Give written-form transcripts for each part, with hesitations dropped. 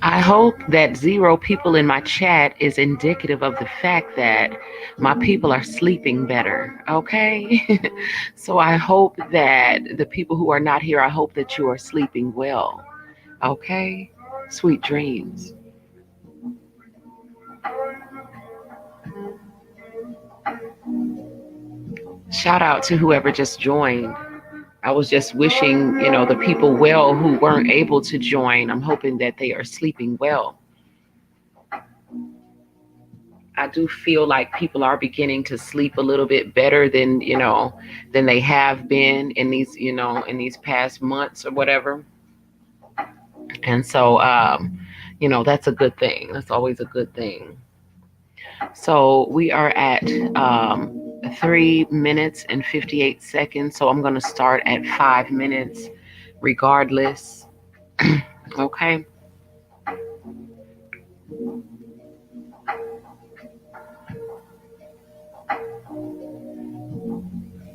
I hope that 0 people in my chat is indicative of the fact that my people are sleeping better, okay? So I hope that the people who are not here, I hope that you are sleeping well, okay? Sweet dreams. Shout out to whoever just joined. I was just wishing, the people well who weren't able to join. I'm hoping that they are sleeping well. I do feel like people are beginning to sleep a little bit better than they have been in these past months or whatever. And so, that's a good thing. That's always a good thing. So we are at 3 minutes and 58 seconds. So I'm going to start at 5 minutes regardless. Okay.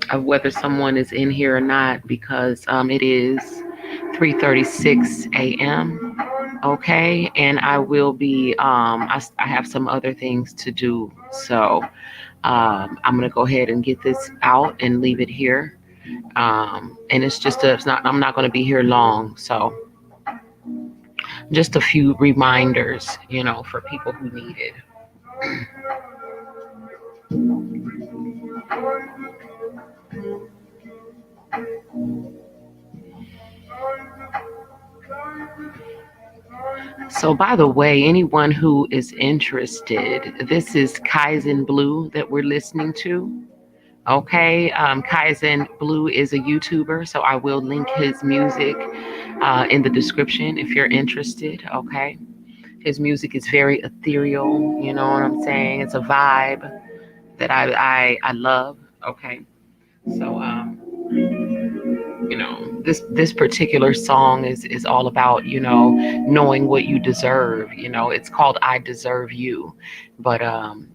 Of whether someone is in here or not, because it is 3:36 a.m. Okay, and I will be. I have some other things to do, so I'm gonna go ahead and get this out and leave it here. And it's not. I'm not gonna be here long, so just a few reminders, for people who need it. So, by the way, anyone who is interested, this is Kaizen Blue that we're listening to. Okay, Kaizen Blue is a YouTuber, so I will link his music in the description if you're interested. Okay, his music is very ethereal. You know what I'm saying? It's a vibe that I love. Okay, so this particular song is all about knowing what you deserve. It's called I Deserve You, but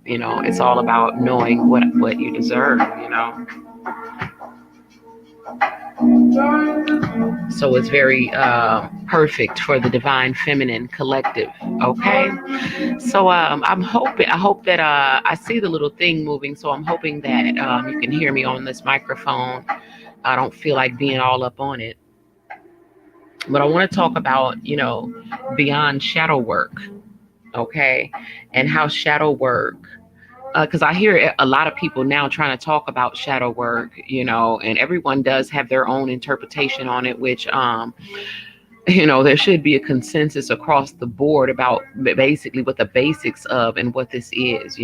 it's all about knowing what you deserve. So it's very perfect for the divine feminine collective. Okay, so I hope that I see the little thing moving, so I'm hoping that you can hear me on this microphone. I don't feel like being all up on it. But I want to talk about, beyond shadow work, okay? And how shadow work, because I hear a lot of people now trying to talk about shadow work, and everyone does have their own interpretation on it, which, there should be a consensus across the board about basically what the basics of and what this is.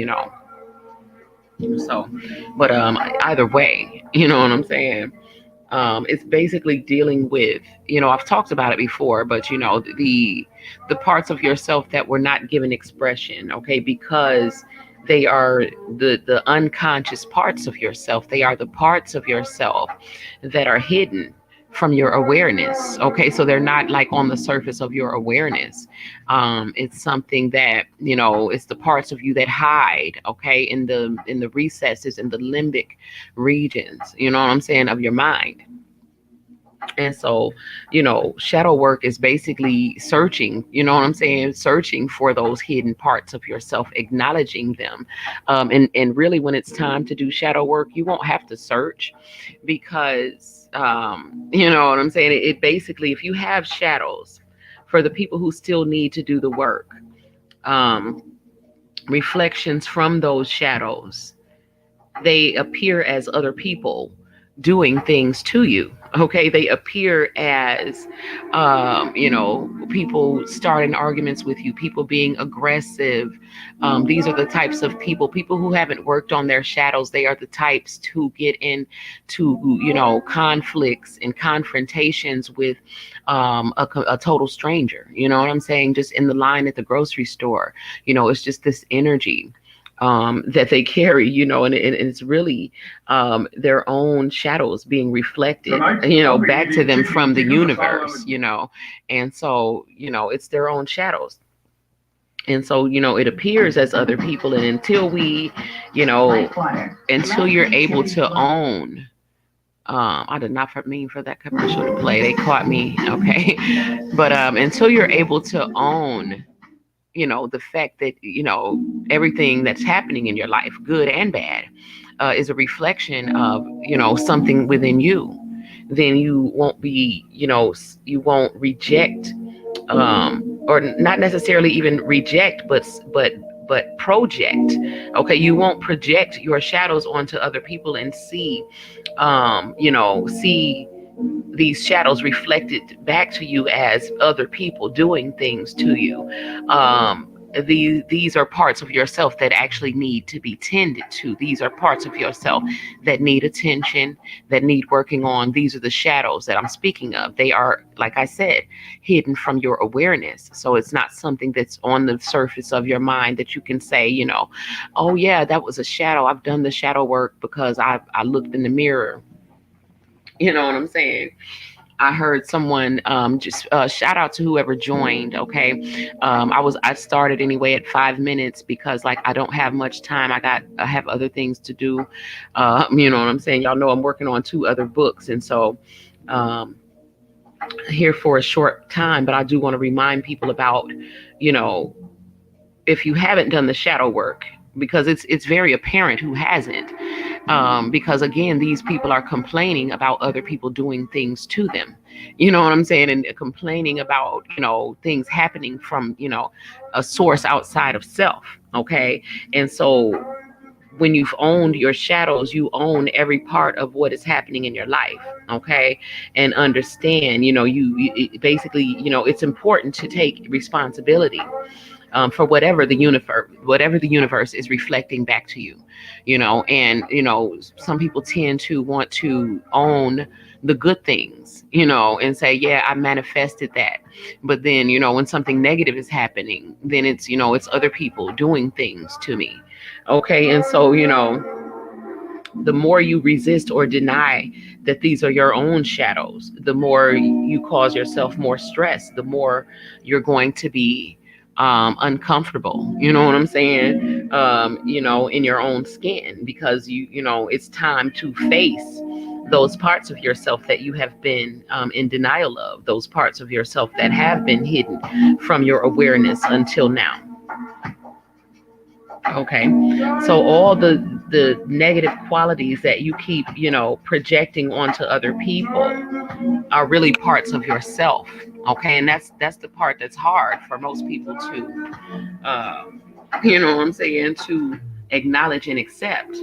So, but either way, you know what I'm saying? It's basically dealing with, I've talked about it before, but the parts of yourself that were not given expression, okay, because they are the unconscious parts of yourself. They are the parts of yourself that are hidden, from your awareness. Okay, so they're not like on the surface of your awareness. It's something that, it's the parts of you that hide, okay, in the recesses, in the limbic regions, you know what I'm saying, of your mind. And so, shadow work is basically searching, you know what I'm saying? Searching for those hidden parts of yourself, acknowledging them. And really, when it's time to do shadow work, you won't have to search because, you know what I'm saying? It basically, if you have shadows, for the people who still need to do the work, um, reflections from those shadows, they appear as other people doing things to you. Okay, they appear as, people starting arguments with you, people being aggressive. These are the types of people who haven't worked on their shadows. They are the types to get into, conflicts and confrontations with a total stranger. You know what I'm saying? Just in the line at the grocery store, it's just this energy that they carry, and it's really their own shadows being reflected, back to them from the universe, and so, it's their own shadows. And so, it appears as other people. And you know, until you're able to own, I did not mean for that commercial to play. They caught me. Okay. But until you're able to own, the fact that, everything that's happening in your life, good and bad, is a reflection of, something within you, then you won't be, you won't reject, or not necessarily even reject, but project. Okay, you won't project your shadows onto other people and see, see these shadows reflected back to you as other people doing things to you. These are parts of yourself that actually need to be tended to. These are parts of yourself that need attention, that need working on. These are the shadows that I'm speaking of. They are, like I said, hidden from your awareness. So it's not something that's on the surface of your mind that you can say, oh yeah, that was a shadow. I've done the shadow work because I looked in the mirror. You know what I'm saying? I heard someone, just shout out to whoever joined. Okay, I started anyway at 5 minutes because, like, I don't have much time. I have other things to do. You know what I'm saying? Y'all know I'm working on 2 other books, and so um, here for a short time. But I do want to remind people about, you know, if you haven't done the shadow work, because it's very apparent who hasn't. Because again, these people are complaining about other people doing things to them. You know what I'm saying? And complaining about, things happening from, a source outside of self. Okay. And so when you've owned your shadows, you own every part of what is happening in your life. Okay. And understand, basically, it's important to take responsibility, for whatever the universe is reflecting back to you. And some people tend to want to own the good things, and say, yeah, I manifested that. But then, when something negative is happening, then it's other people doing things to me. Okay. And so, the more you resist or deny that these are your own shadows, the more you cause yourself more stress, the more you're going to be uncomfortable. You know what I'm saying? In your own skin, because it's time to face those parts of yourself that you have been in denial of, those parts of yourself that have been hidden from your awareness until now. Okay. So all the negative qualities that you keep, projecting onto other people are really parts of yourself. Okay. And that's the part that's hard for most people to, uh, you know what I'm saying, to acknowledge and accept.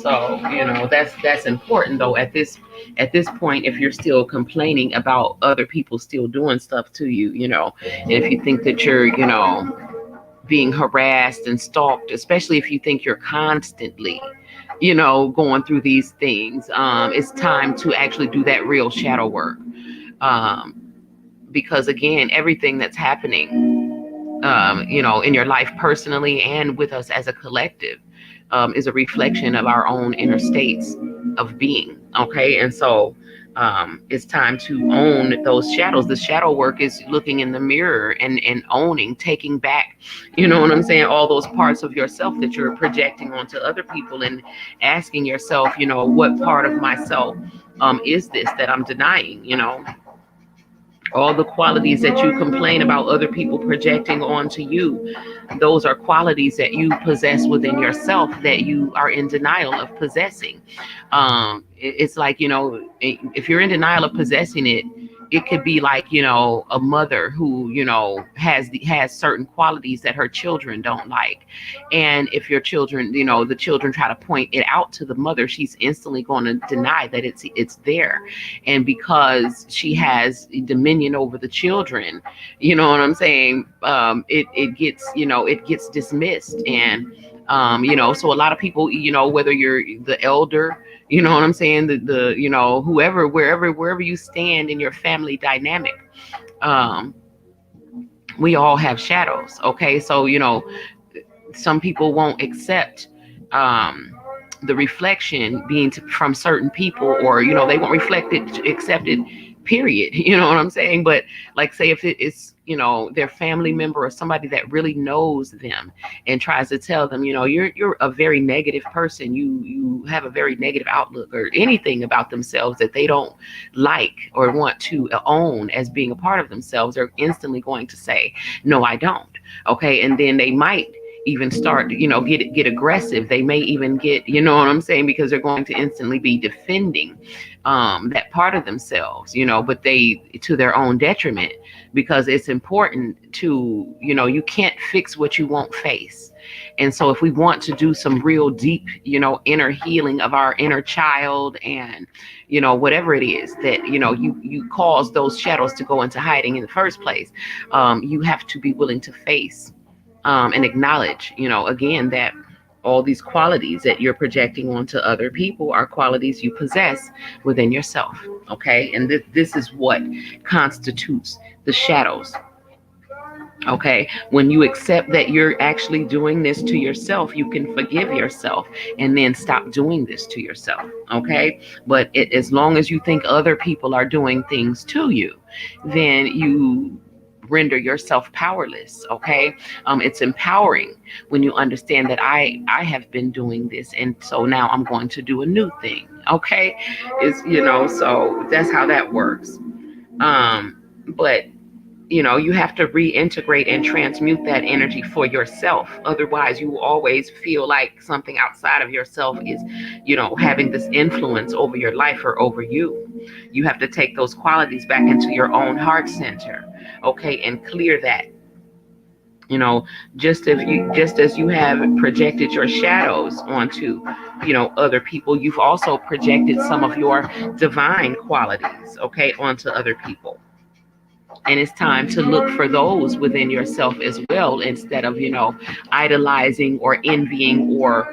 So, that's important though at this point, if you're still complaining about other people still doing stuff to you, and if you think that you're, being harassed and stalked, especially if you think you're constantly, going through these things, it's time to actually do that real shadow work. Um, because again, everything that's happening, in your life personally and with us as a collective, is a reflection of our own inner states of being. Okay, and so it's time to own those shadows. The shadow work is looking in the mirror and owning, taking back, you know what I'm saying, all those parts of yourself that you're projecting onto other people, and asking yourself, what part of myself is this that I'm denying, all the qualities that you complain about other people projecting onto you. Those are qualities that you possess within yourself that you are in denial of possessing. It's like, if you're in denial of possessing it, it could be like, a mother who, has certain qualities that her children don't like. And if your children, the children try to point it out to the mother, she's instantly going to deny that it's there. And because she has dominion over the children, you know what I'm saying, it gets, it gets dismissed. And so a lot of people, whether you're the elder, you know what I'm saying, the whoever, wherever you stand in your family dynamic, um we all have shadows. Okay, so some people won't accept the reflection being from certain people, or they won't reflect it, accept it, period. You know what I'm saying? But like, say if it's their family member or somebody that really knows them and tries to tell them, you're a very negative person, you have a very negative outlook, or anything about themselves that they don't like or want to own as being a part of themselves, they're instantly going to say, no, I don't. Okay, and then they might even start, get aggressive. They may even get, you know what I'm saying, because they're going to instantly be defending that part of themselves, but they, to their own detriment, because it's important to, you can't fix what you won't face. And so if we want to do some real deep, inner healing of our inner child, and, whatever it is that, you cause those shadows to go into hiding in the first place, you have to be willing to face and acknowledge, again, that all these qualities that you're projecting onto other people are qualities you possess within yourself. Okay, and this is what constitutes the shadows. Okay, when you accept that you're actually doing this to yourself, you can forgive yourself and then stop doing this to yourself. Okay, but as long as you think other people are doing things to you, then you render yourself powerless. Okay, it's empowering when you understand that I have been doing this, and so now I'm going to do a new thing. Okay, it's, so that's how that works. But you have to reintegrate and transmute that energy for yourself. Otherwise, you will always feel like something outside of yourself is, having this influence over your life or over you. You have to take those qualities back into your own heart center, okay, and clear that. Just as you have projected your shadows onto, other people, you've also projected some of your divine qualities, okay, onto other people. And it's time to look for those within yourself as well, instead of idolizing or envying, or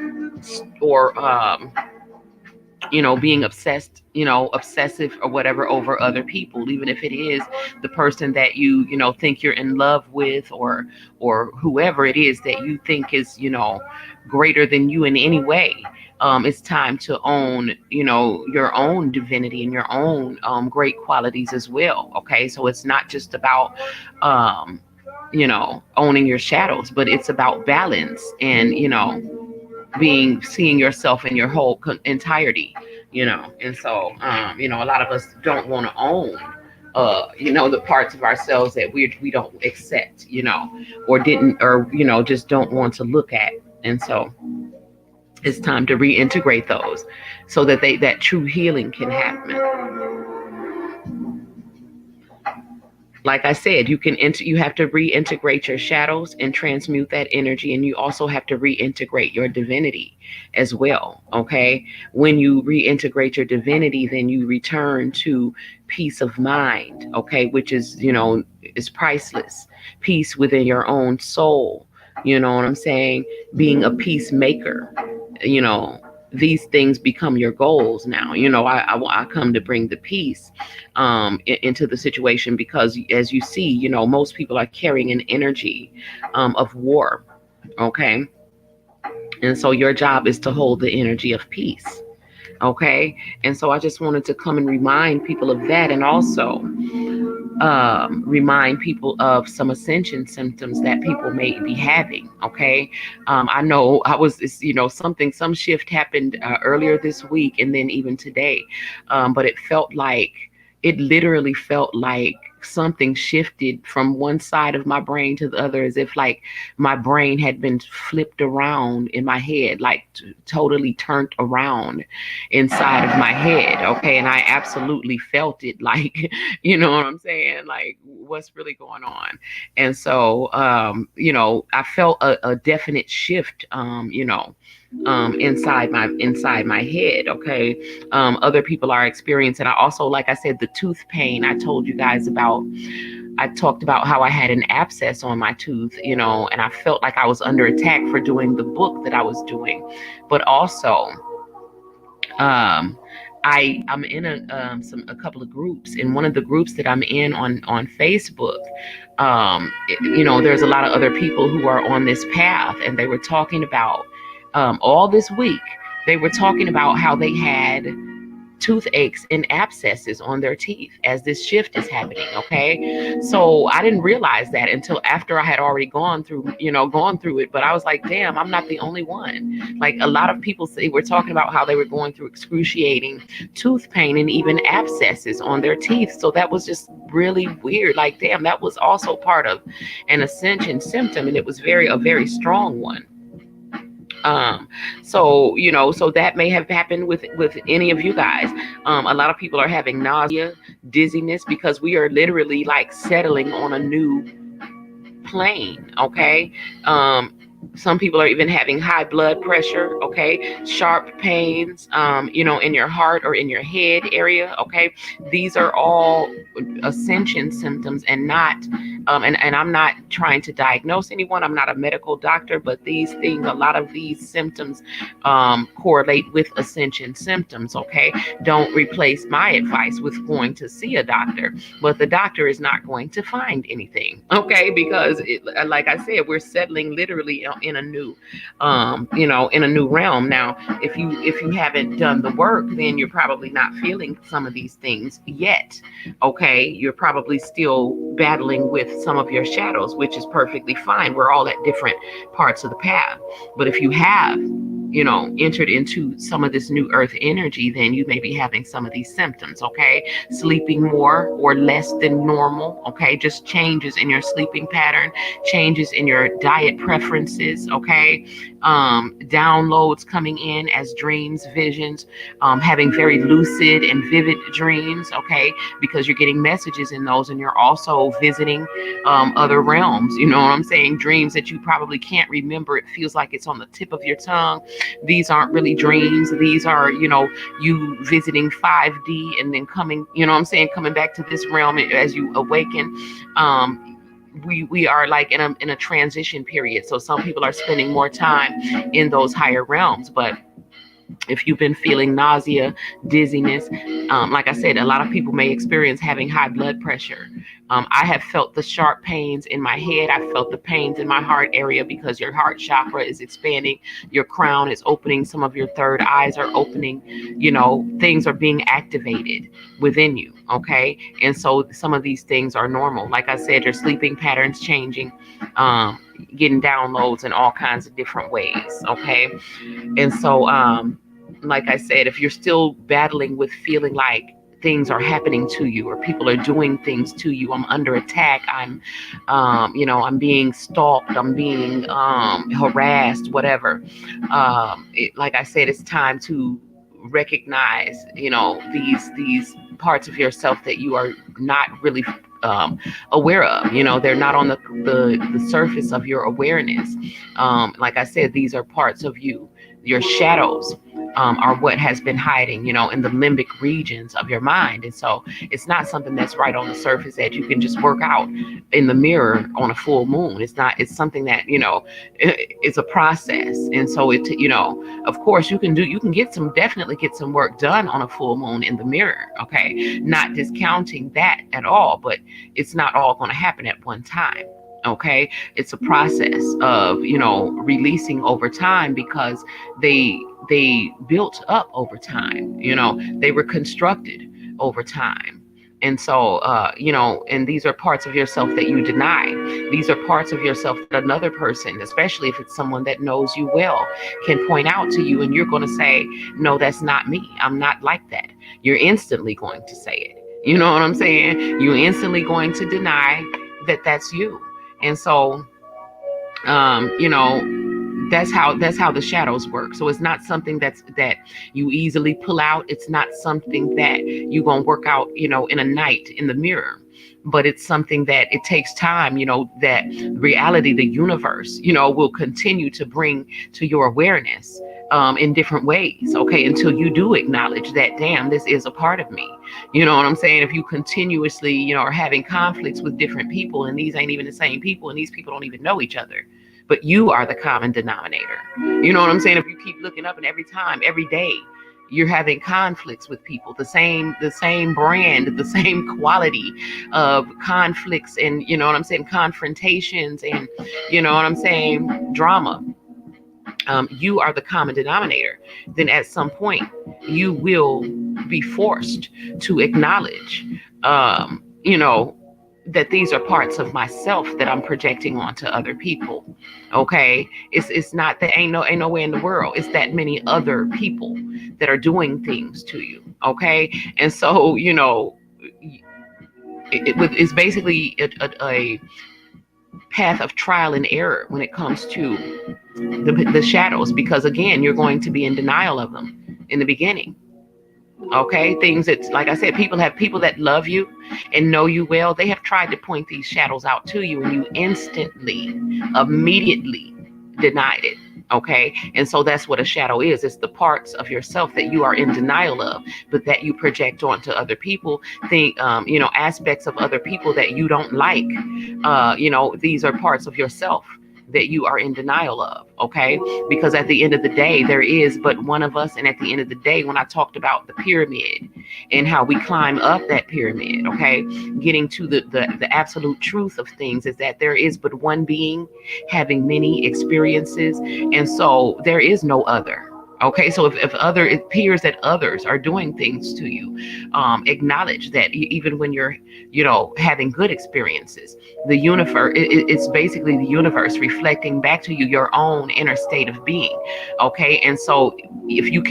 being obsessed, obsessive or whatever over other people, even if it is the person that you think you're in love with, or whoever it is that you think is greater than you in any way. It's time to own, your own divinity and your own great qualities as well. Okay, so it's not just about owning your shadows, but it's about balance, and seeing yourself in your whole entirety. And so a lot of us don't want to own the parts of ourselves that we don't accept, or didn't, or just don't want to look at. And so it's time to reintegrate those so that that true healing can happen. Like I said, you have to reintegrate your shadows and transmute that energy, and you also have to reintegrate your divinity as well. Okay, when you reintegrate your divinity, then you return to peace of mind. Okay, which is priceless. Peace within your own soul. You know what I'm saying? Being a peacemaker. These things become your goals now. I come to bring the peace into the situation, because as you see, most people are carrying an energy of war. Okay, and so your job is to hold the energy of peace. Okay. And so I just wanted to come and remind people of that, and also remind people of some ascension symptoms that people may be having. Okay. I know some shift happened earlier this week and then even today. But it literally felt like something shifted from one side of my brain to the other, as if like my brain had been flipped around in my head, like totally turned around inside of my head. Okay. And I absolutely felt it, like, you know what I'm saying? Like, what's really going on? And so, I felt a definite shift, inside my head. Okay. Other people are experiencing. I also, like I said, the tooth pain I told you guys about. I talked about how I had an abscess on my tooth, and I felt like I was under attack for doing the book that I was doing. But also, um, I'm in a couple of groups. In one of the groups that I'm in on Facebook, there's a lot of other people who are on this path, and they were talking about all this week. They were talking about how they had toothaches and abscesses on their teeth as this shift is happening. Okay. So I didn't realize that until after I had already gone through it. But I was like, damn, I'm not the only one. Like, a lot of people say we're talking about how they were going through excruciating tooth pain and even abscesses on their teeth. So that was just really weird. Like, damn, that was also part of an ascension symptom. And it was a very strong one. um so that may have happened with any of you guys. A lot of people are having nausea, dizziness, because we are literally like settling on a new plane. Okay. Some people are even having high blood pressure. Okay. Sharp pains, in your heart or in your head area. Okay. These are all ascension symptoms, and not and I'm not trying to diagnose anyone. I'm not a medical doctor, but a lot of these symptoms correlate with ascension symptoms. Okay. Don't replace my advice with going to see a doctor, but the doctor is not going to find anything. Okay. Because like I said, we're settling literally in a new realm. Now, if you haven't done the work, then you're probably not feeling some of these things yet. Okay. You're probably still battling with some of your shadows, which is perfectly fine. We're all at different parts of the path. But if you have entered into some of this new earth energy, then you may be having some of these symptoms. Okay. Sleeping more or less than normal. Okay. Just changes in your sleeping pattern, changes in your diet preferences. Okay. Downloads coming in as dreams, visions, having very lucid and vivid dreams. Okay. Because you're getting messages in those, and you're also visiting other realms. You know what I'm saying? Dreams that you probably can't remember. It feels like it's on the tip of your tongue. These aren't really dreams. These are, you visiting 5D and then coming, coming back to this realm as you awaken. We are like in a transition period. So some people are spending more time in those higher realms. But if you've been feeling nausea, dizziness, like I said, a lot of people may experience having high blood pressure. I have felt the sharp pains in my head. I felt the pains in my heart area, because your heart chakra is expanding. Your crown is opening. Some of your third eyes are opening. Things are being activated within you. Okay. And so some of these things are normal. Like I said, your sleeping patterns changing, getting downloads in all kinds of different ways. Okay. And so, like I said, if you're still battling with feeling like things are happening to you, or people are doing things to you, I'm under attack, I'm being stalked, I'm being harassed, whatever. Like I said, it's time to recognize, these parts of yourself that you are not really aware of. They're not on the surface of your awareness. Like I said, these are parts of you. Your shadows are what has been hiding, in the limbic regions of your mind. And so it's not something that's right on the surface that you can just work out in the mirror on a full moon. It's something that, it's a process. And so of course you can definitely get some work done on a full moon in the mirror. Okay. Not discounting that at all, but it's not all going to happen at one time. Okay, it's a process of, releasing over time, because they built up over time. They were constructed over time. And so, and these are parts of yourself that you deny. These are parts of yourself that another person, especially if it's someone that knows you well, can point out to you, and you're going to say, no, that's not me. I'm not like that. You're instantly going to say it. You know what I'm saying? You're instantly going to deny that that's you. And so, that's how the shadows work. So it's not something that you easily pull out. It's not something that you're gonna work out, in a night in the mirror. But it's something that it takes time, that reality, the universe, will continue to bring to your awareness, in different ways. Okay, until you do acknowledge that, damn, this is a part of me. You know what I'm saying? If you continuously, are having conflicts with different people, and these ain't even the same people, and these people don't even know each other, but you are the common denominator. You know what I'm saying? If you keep looking up, and every time, every day, you're having conflicts with people, the same brand, the same quality of conflicts, and confrontations, and drama. You are the common denominator. Then at some point, you will be forced to acknowledge, that these are parts of myself that I'm projecting onto other people. Okay, it's not that, ain't no way in the world it's that many other people that are doing things to you. Okay, and so it's basically a path of trial and error when it comes to the shadows, because again, you're going to be in denial of them in the beginning. Okay, things that, like I said, people that love you and know you well, they have tried to point these shadows out to you, and you instantly, immediately denied it. Okay, and so that's what a shadow is. It's the parts of yourself that you are in denial of, but that you project onto other people. Aspects of other people that you don't like. These are parts of yourself that you are in denial of. Okay, because at the end of the day, there is but one of us. And at the end of the day, when I talked about the pyramid and how we climb up that pyramid, okay, getting to the absolute truth of things is that there is but one being having many experiences, and so there is no other. Okay, so if it appears that others are doing things to you, acknowledge that even when you're, having good experiences, the universe, it's basically the universe reflecting back to you your own inner state of being. Okay, and so if you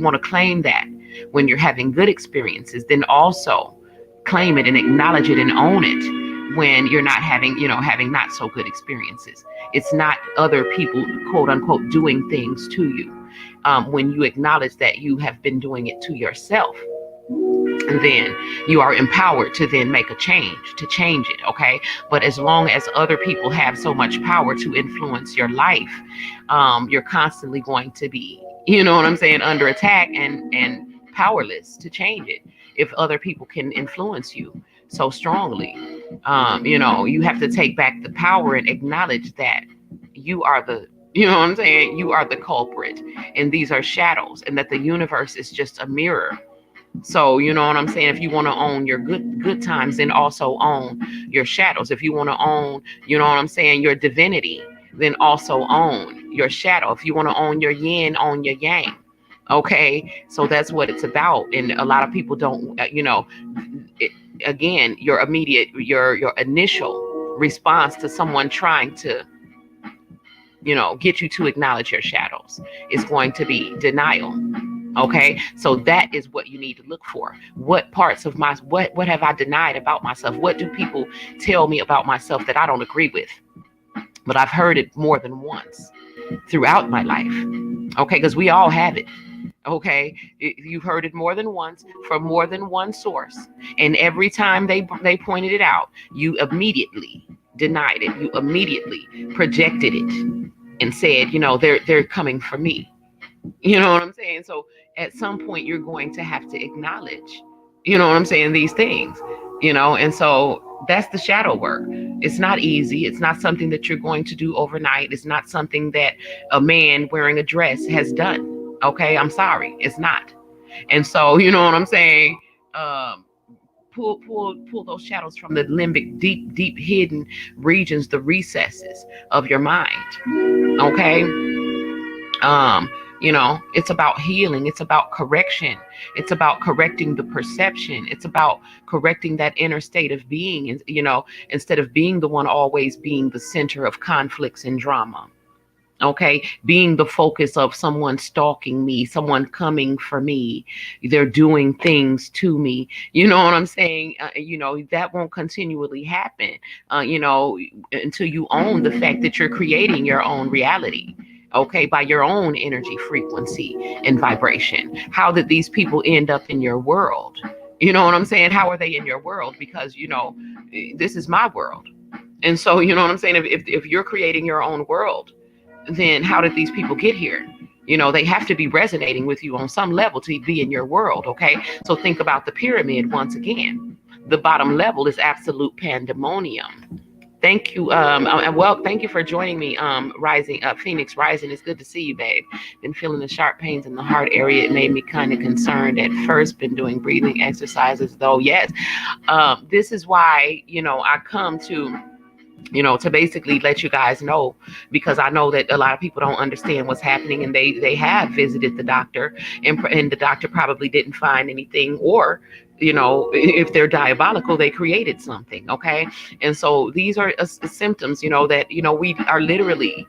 want to claim that when you're having good experiences, then also claim it and acknowledge it and own it when you're not having not so good experiences. It's not other people, quote unquote, doing things to you. When you acknowledge that you have been doing it to yourself, then you are empowered to then make a change, to change it. Okay, but as long as other people have so much power to influence your life, you're constantly going to be, under attack and powerless to change it. If other people can influence you so strongly, you have to take back the power and acknowledge that you are you are the culprit, and these are shadows, and that the universe is just a mirror. So, if you want to own your good times, then also own your shadows. If you want to own, your divinity, then also own your shadow. If you want to own your yin, own your yang. Okay, so that's what it's about. And a lot of people don't, again, your initial response to someone trying to, get you to acknowledge your shadows is going to be denial. Okay, so that is what you need to look for. What parts of what have I denied about myself? What do people tell me about myself that I don't agree with? But I've heard it more than once throughout my life. Okay, because we all have it. Okay, you've heard it more than once from more than one source, and every time they pointed it out, you immediately denied it. You immediately projected it and said, they're coming for me. You know what I'm saying? So at some point, you're going to have to acknowledge, these things, and so that's the shadow work. It's not easy. It's not something that you're going to do overnight. It's not something that a man wearing a dress has done. Okay, I'm sorry, it's not. And so, you know what I'm saying? pull those shadows from the limbic, deep hidden regions, the recesses of your mind. Okay. um it's about healing, it's about correction, it's about correcting the perception, it's about correcting that inner state of being, and instead of being the one always being the center of conflicts and drama. Okay, being the focus of someone stalking me, someone coming for me, they're doing things to me. You know what I'm saying? That won't continually happen, until you own the fact that you're creating your own reality. Okay, by your own energy frequency and vibration. How did these people end up in your world? You know what I'm saying? How are they in your world? Because, this is my world. And so, you know what I'm saying? If you're creating your own world, then how did these people get here? They have to be resonating with you on some level to be in your world. Okay, so think about the pyramid once again. The bottom level is absolute pandemonium. Thank you. Well, thank you for joining me. Rising up, Phoenix Rising. It's good to see you, babe. Been feeling the sharp pains in the heart area. It made me kind of concerned at first. Been doing breathing exercises, though. Yes, this is why I come to basically let you guys know, because I know that a lot of people don't understand what's happening, and they have visited the doctor, and the doctor probably didn't find anything, or if they're diabolical, they created something. Okay, and so these are symptoms, that we are literally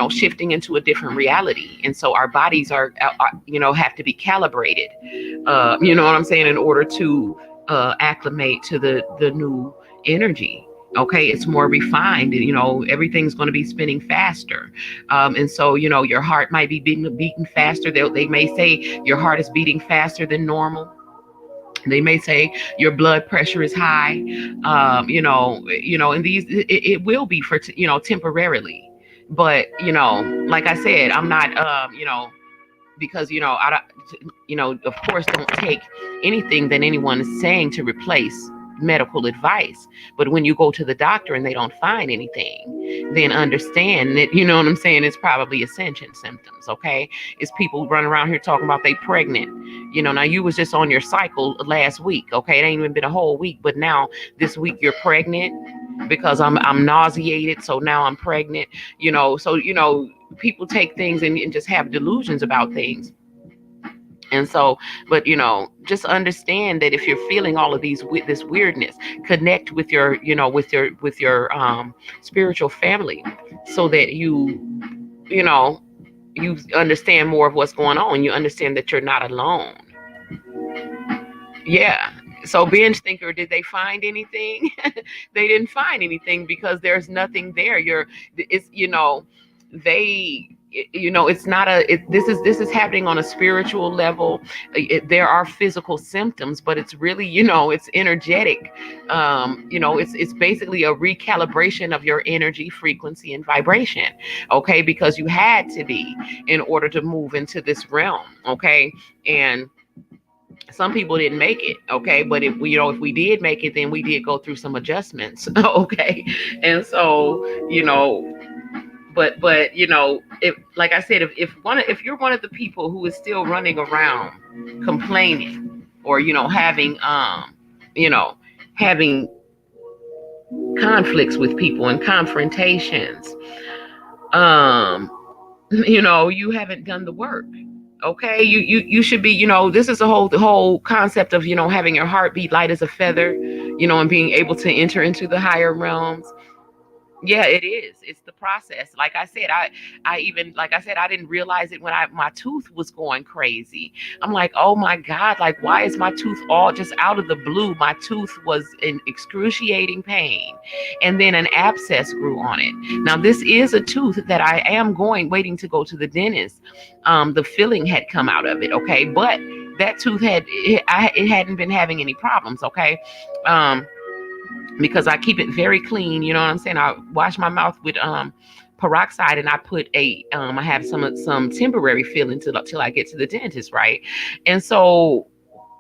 shifting into a different reality, and so our bodies are have to be calibrated, you know what I'm saying, in order to acclimate to the new energy. Okay, it's more refined. Everything's going to be spinning faster, and so your heart might be beating faster. They may say your heart is beating faster than normal. They may say your blood pressure is high. And these it will be for temporarily, but like I said, I'm not because I don't, of course, don't take anything that anyone is saying to replace medical advice. But when you go to the doctor and they don't find anything, then understand that, you know what I'm saying, it's probably ascension symptoms. Okay, it's people running around here talking about they pregnant. Now you was just on your cycle last week. Okay, it ain't even been a whole week, but now this week you're pregnant because I'm nauseated, so now I'm pregnant. So people take things and just have delusions about things. And so, but just understand that if you're feeling all of this weirdness, connect with your, with your spiritual family, so that you understand more of what's going on. You understand that you're not alone. Yeah. So binge thinker, did they find anything? They didn't find anything because there's nothing there. It's not this is happening on a spiritual level. There are physical symptoms, but it's really, it's energetic. It's basically a recalibration of your energy frequency and vibration. Okay, because you had to be in order to move into this realm. Okay, and some people didn't make it. Okay, but if we did make it, then we did go through some adjustments. Okay, and so but if, like I said, if you're one of the people who is still running around complaining, or having having conflicts with people and confrontations, you haven't done the work. Okay, you should be, this is the whole concept of having your heart beat light as a feather, and being able to enter into the higher realms. Yeah, it is. It's the process. Like I said, I didn't realize it when my tooth was going crazy. I'm like, oh my God, like, why is my tooth all just out of the blue? My tooth was in excruciating pain. And then an abscess grew on it. Now, this is a tooth that I am waiting to go to the dentist. The filling had come out of it. Okay. But that tooth it hadn't been having any problems. Okay. Because I keep it very clean, you know what I'm saying? I wash my mouth with peroxide, and I put I have some temporary filling till I get to the dentist, right? And so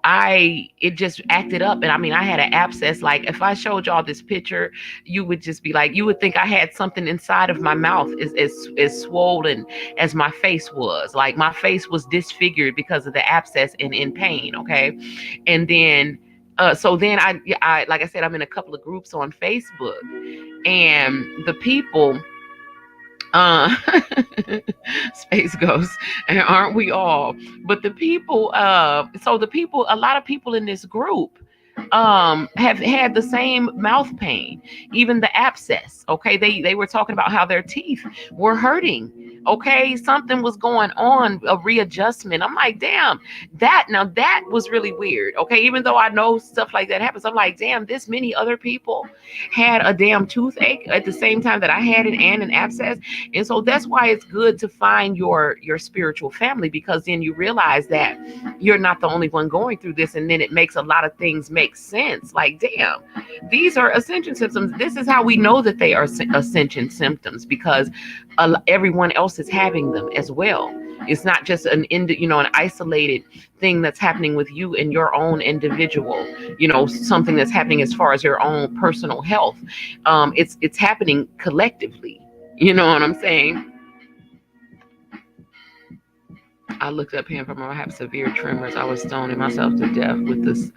it just acted up, and I had an abscess. Like, if I showed y'all this picture, you would just be like, you would think I had something inside of my mouth as swollen as my face was. Like, my face was disfigured because of the abscess and in pain. Okay, and then So then I, like I said, I'm in a couple of groups on Facebook, and the people, uh, space ghosts, and aren't we all? But the people, so the people, a lot of people in this group have had the same mouth pain, even the abscess. Okay, they were talking about how their teeth were hurting. Okay, something was going on, a readjustment. I'm like, damn, that was really weird. Okay, even though I know stuff like that happens, I'm like, damn, this many other people had a damn toothache at the same time that I had it, and an abscess. And so that's why it's good to find your spiritual family, because then you realize that you're not the only one going through this, and then it makes a lot of things make sense. Like, damn, these are ascension symptoms. This is how we know that they are ascension symptoms, because everyone else is having them as well. It's not just an isolated thing that's happening with you in your own individual, something that's happening as far as your own personal health. It's happening collectively. You know what I'm saying? I looked up here from I have severe tremors. I was stoning myself to death with this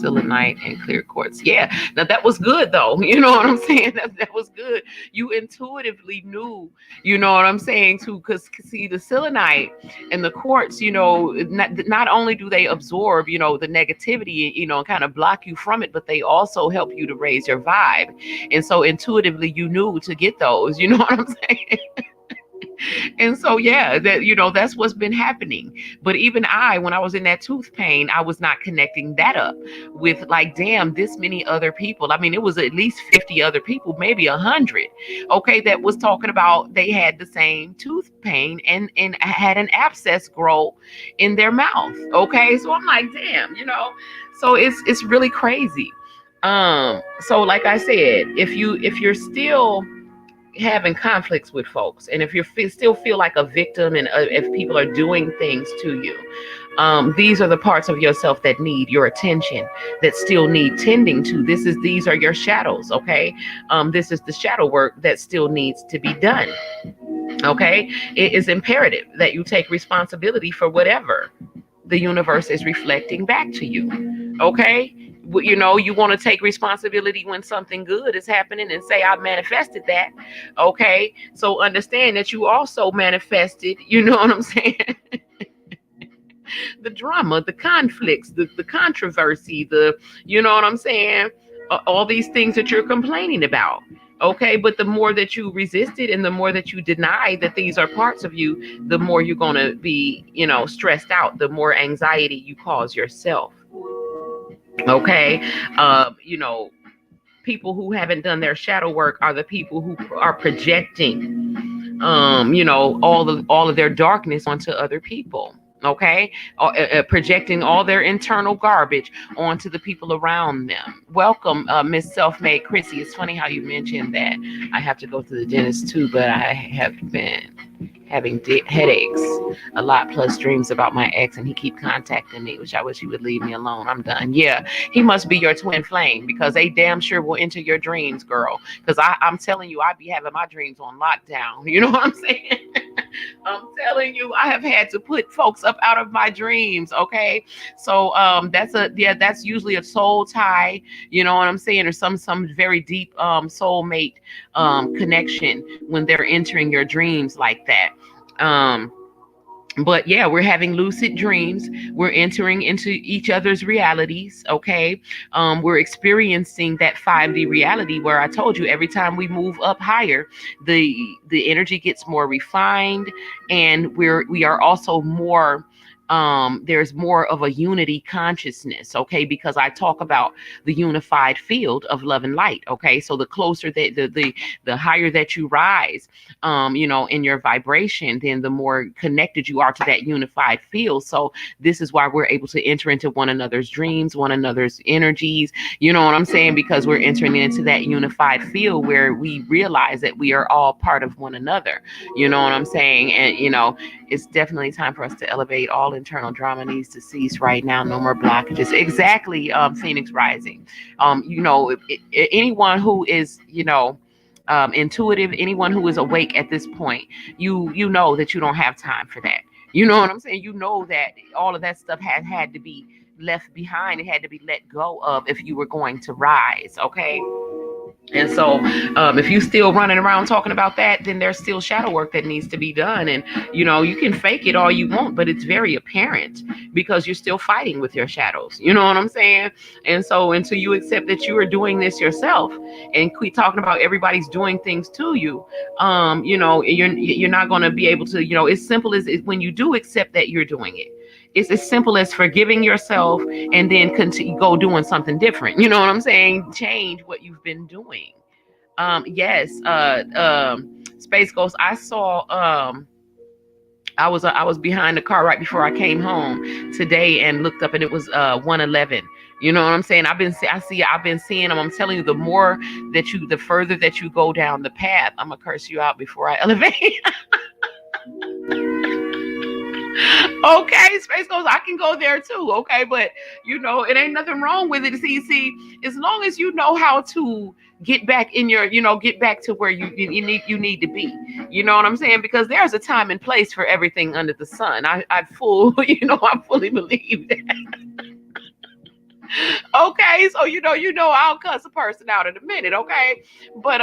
selenite and clear quartz. Yeah, now that was good though. You know what I'm saying? That was good. You intuitively knew. You know what I'm saying too? Because see, the selenite and the quartz, not only do they absorb, the negativity, and kind of block you from it, but they also help you to raise your vibe. And so intuitively, you knew to get those. You know what I'm saying? And so, yeah, that's what's been happening. But even when I was in that tooth pain, I was not connecting that up with, like, damn, this many other people. I mean, it was at least 50 other people, maybe 100. Okay. That was talking about they had the same tooth pain and had an abscess grow in their mouth. Okay. So I'm like, damn, so it's really crazy. So like I said, if you're still having conflicts with folks, and if you still feel like a victim, and if people are doing things to you, these are the parts of yourself that need your attention, that still need tending to. These are your shadows. Okay. This is the shadow work that still needs to be done. Okay. It is imperative that you take responsibility for whatever the universe is reflecting back to you. Okay. You want to take responsibility when something good is happening and say, I manifested that. Okay. So understand that you also manifested, you know what I'm saying? The drama, the conflicts, the controversy, you know what I'm saying? All these things that you're complaining about. Okay. But the more that you resist it, and the more that you deny that these are parts of you, the more you're going to be, stressed out, the more anxiety you cause yourself. Okay. People who haven't done their shadow work are the people who are projecting, all of their darkness onto other people. Okay. Projecting all their internal garbage onto the people around them. Welcome, Miss Self-Made Chrissy. It's funny how you mentioned that. I have to go to the dentist too, but I have been having headaches a lot, plus dreams about my ex, and he keep contacting me, which I wish he would leave me alone. I'm done. Yeah, he must be your twin flame, because they damn sure will enter your dreams, girl. Because I'm telling you, I be having my dreams on lockdown. You know what I'm saying? I'm telling you, I have had to put folks up out of my dreams. Okay. So that's usually a soul tie, you know what I'm saying, or some very deep soulmate connection when they're entering your dreams like that. But yeah, we're having lucid dreams. We're entering into each other's realities. Okay. We're experiencing that 5D reality where I told you every time we move up higher, the energy gets more refined, and we are also more, there's more of a unity consciousness. Okay. Because I talk about the unified field of love and light. Okay. So the closer that the higher that you rise, in your vibration, then the more connected you are to that unified field. So this is why we're able to enter into one another's dreams, one another's energies. You know what I'm saying? Because we're entering into that unified field where we realize that we are all part of one another. You know what I'm saying? And, it's definitely time for us to elevate. All internal drama needs to cease right now. No more blockages. Exactly. Phoenix rising. Anyone who is, intuitive, anyone who is awake at this point, you know that you don't have time for that. You know what I'm saying? You know that all of that stuff had to be left behind. It had to be let go of if you were going to rise. Okay. And so, if you still running around talking about that, then there's still shadow work that needs to be done. And, you can fake it all you want, but it's very apparent because you're still fighting with your shadows. You know what I'm saying? And so until you accept that you are doing this yourself and quit talking about everybody's doing things to you, you're not going to be able to, as simple as when you do accept that you're doing it. It's as simple as forgiving yourself and then continue go doing something different. You know what I'm saying? Change what you've been doing. Yes. Space Ghost. I was behind the car right before I came home today and looked up and it was 111. You know what I'm saying? I've been seeing them. I'm telling you, the further that you go down the path, I'm gonna curse you out before I elevate. Okay, Space Ghost, I can go there too. Okay, but it ain't nothing wrong with it. See, as long as you know how to get back in your, get back to where you need to be. You know what I'm saying? Because there's a time and place for everything under the sun. I fully believe that. Okay, so I'll cuss a person out in a minute, okay? But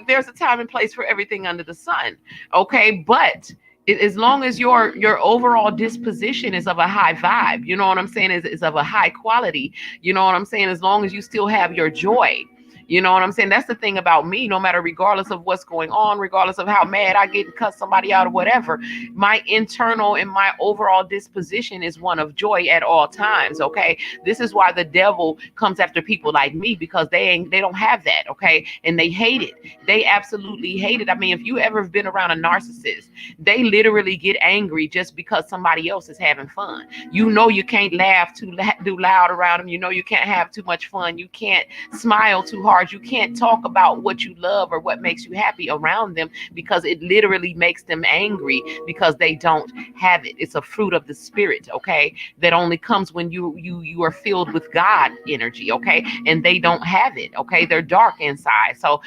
there's a time and place for everything under the sun. Okay, but as long as your overall disposition is of a high vibe, you know what I'm saying, is of a high quality, you know what I'm saying, as long as you still have your joy. You know what I'm saying? That's the thing about me, no matter, regardless of what's going on, regardless of how mad I get and cut somebody out or whatever, my internal and my overall disposition is one of joy at all times. Okay. This is why the devil comes after people like me, because they don't have that. Okay. And they hate it. They absolutely hate it. I mean, if you ever have been around a narcissist, they literally get angry just because somebody else is having fun. You can't laugh too loud around them. You can't have too much fun. You can't smile too hard. You can't talk about what you love or what makes you happy around them, because it literally makes them angry because they don't have it. It's a fruit of the spirit, okay, that only comes when you are filled with God energy, okay, and they don't have it, okay. They're dark inside. So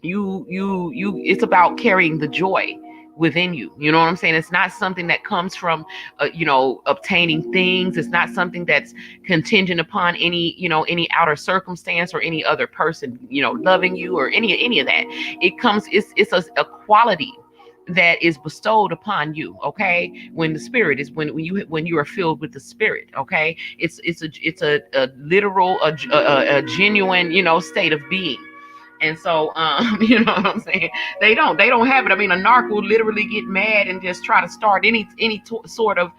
it's about carrying the joy within you. You know what I'm saying? It's not something that comes from, obtaining things. It's not something that's contingent upon any outer circumstance or any other person, loving you or any of that. It comes, it's a quality that is bestowed upon you. Okay. When the spirit is, when you are filled with the spirit. Okay. It's a literal, a genuine, state of being. And so, you know what I'm saying? They don't have it. I mean, a narc will literally get mad and just try to start any sort of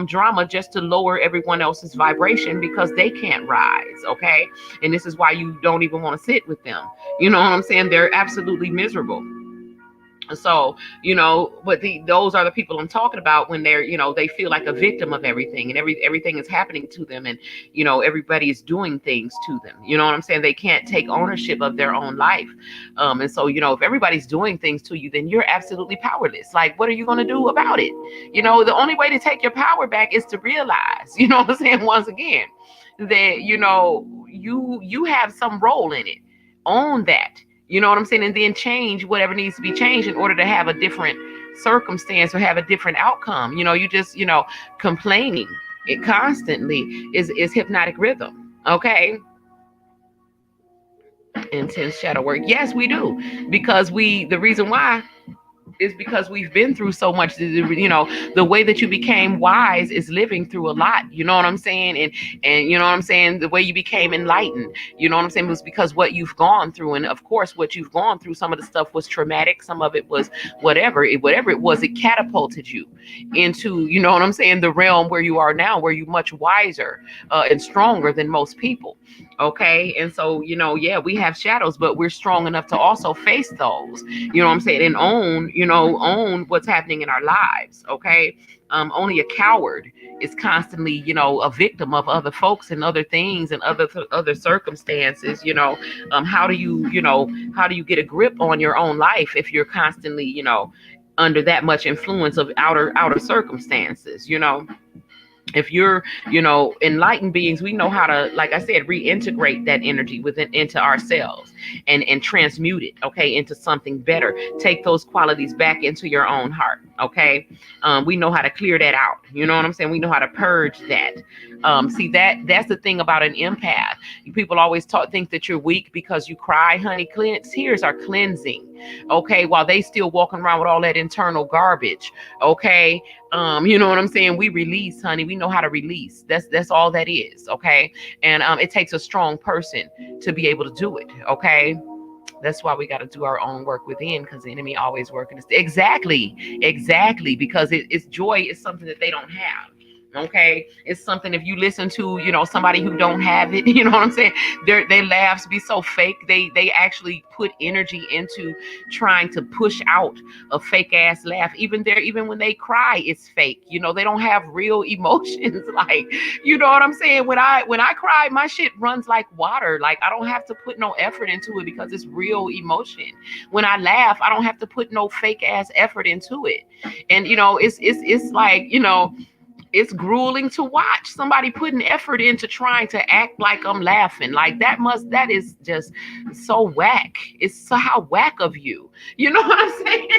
drama just to lower everyone else's vibration, because they can't rise. Okay. And this is why you don't even want to sit with them. You know what I'm saying? They're absolutely miserable. So, but those are the people I'm talking about when they're, they feel like a victim of everything, and everything is happening to them, and, everybody is doing things to them. You know what I'm saying? They can't take ownership of their own life. And so, if everybody's doing things to you, then you're absolutely powerless. Like, what are you going to do about it? The only way to take your power back is to realize, you know what I'm saying? Once again, that, you have some role in it. Own that. You know what I'm saying? And then change whatever needs to be changed in order to have a different circumstance or have a different outcome. You just, complaining it constantly is hypnotic rhythm. Okay. Intense shadow work. Yes, we do. Because the reason why is because we've been through so much. The way that you became wise is living through a lot. You know what I'm saying? And you know what I'm saying? The way you became enlightened, you know what I'm saying, was because what you've gone through. And of course, what you've gone through, some of the stuff was traumatic. Some of it was whatever it was, it catapulted you into, you know what I'm saying, the realm where you are now, where you're much wiser and stronger than most people. Okay. And so, yeah, we have shadows, but we're strong enough to also face those, you know what I'm saying, and own what's happening in our lives. Okay. Only a coward is constantly, a victim of other folks and other things and other circumstances. How do you get a grip on your own life if you're constantly, under that much influence of outer circumstances, If you're, enlightened beings, we know how to, like I said, reintegrate that energy within into ourselves, and transmute it, okay, into something better. Take those qualities back into your own heart, okay. We know how to clear that out. You know what I'm saying? We know how to purge that. See, that's the thing about an empath. People always think that you're weak because you cry. Honey, tears are cleansing, okay, while they still walking around with all that internal garbage, okay. You know what I'm saying? We release, honey. We know how to release. That's all that is, okay. And it takes a strong person to be able to do it, okay. That's why we got to do our own work within, because the enemy always working. Exactly, because it's joy is something that they don't have. Okay, it's something, if you listen to, somebody who don't have it, you know what I'm saying, their laughs be so fake. They actually put energy into trying to push out a fake ass laugh. Even when they cry, it's fake. They don't have real emotions. Like, you know what I'm saying? When I cry, my shit runs like water. Like, I don't have to put no effort into it because it's real emotion. When I laugh, I don't have to put no fake ass effort into it. And it's like, it's grueling to watch somebody putting effort into trying to act like I'm laughing. Like, that is just so whack. It's so how whack of you. You know what I'm saying?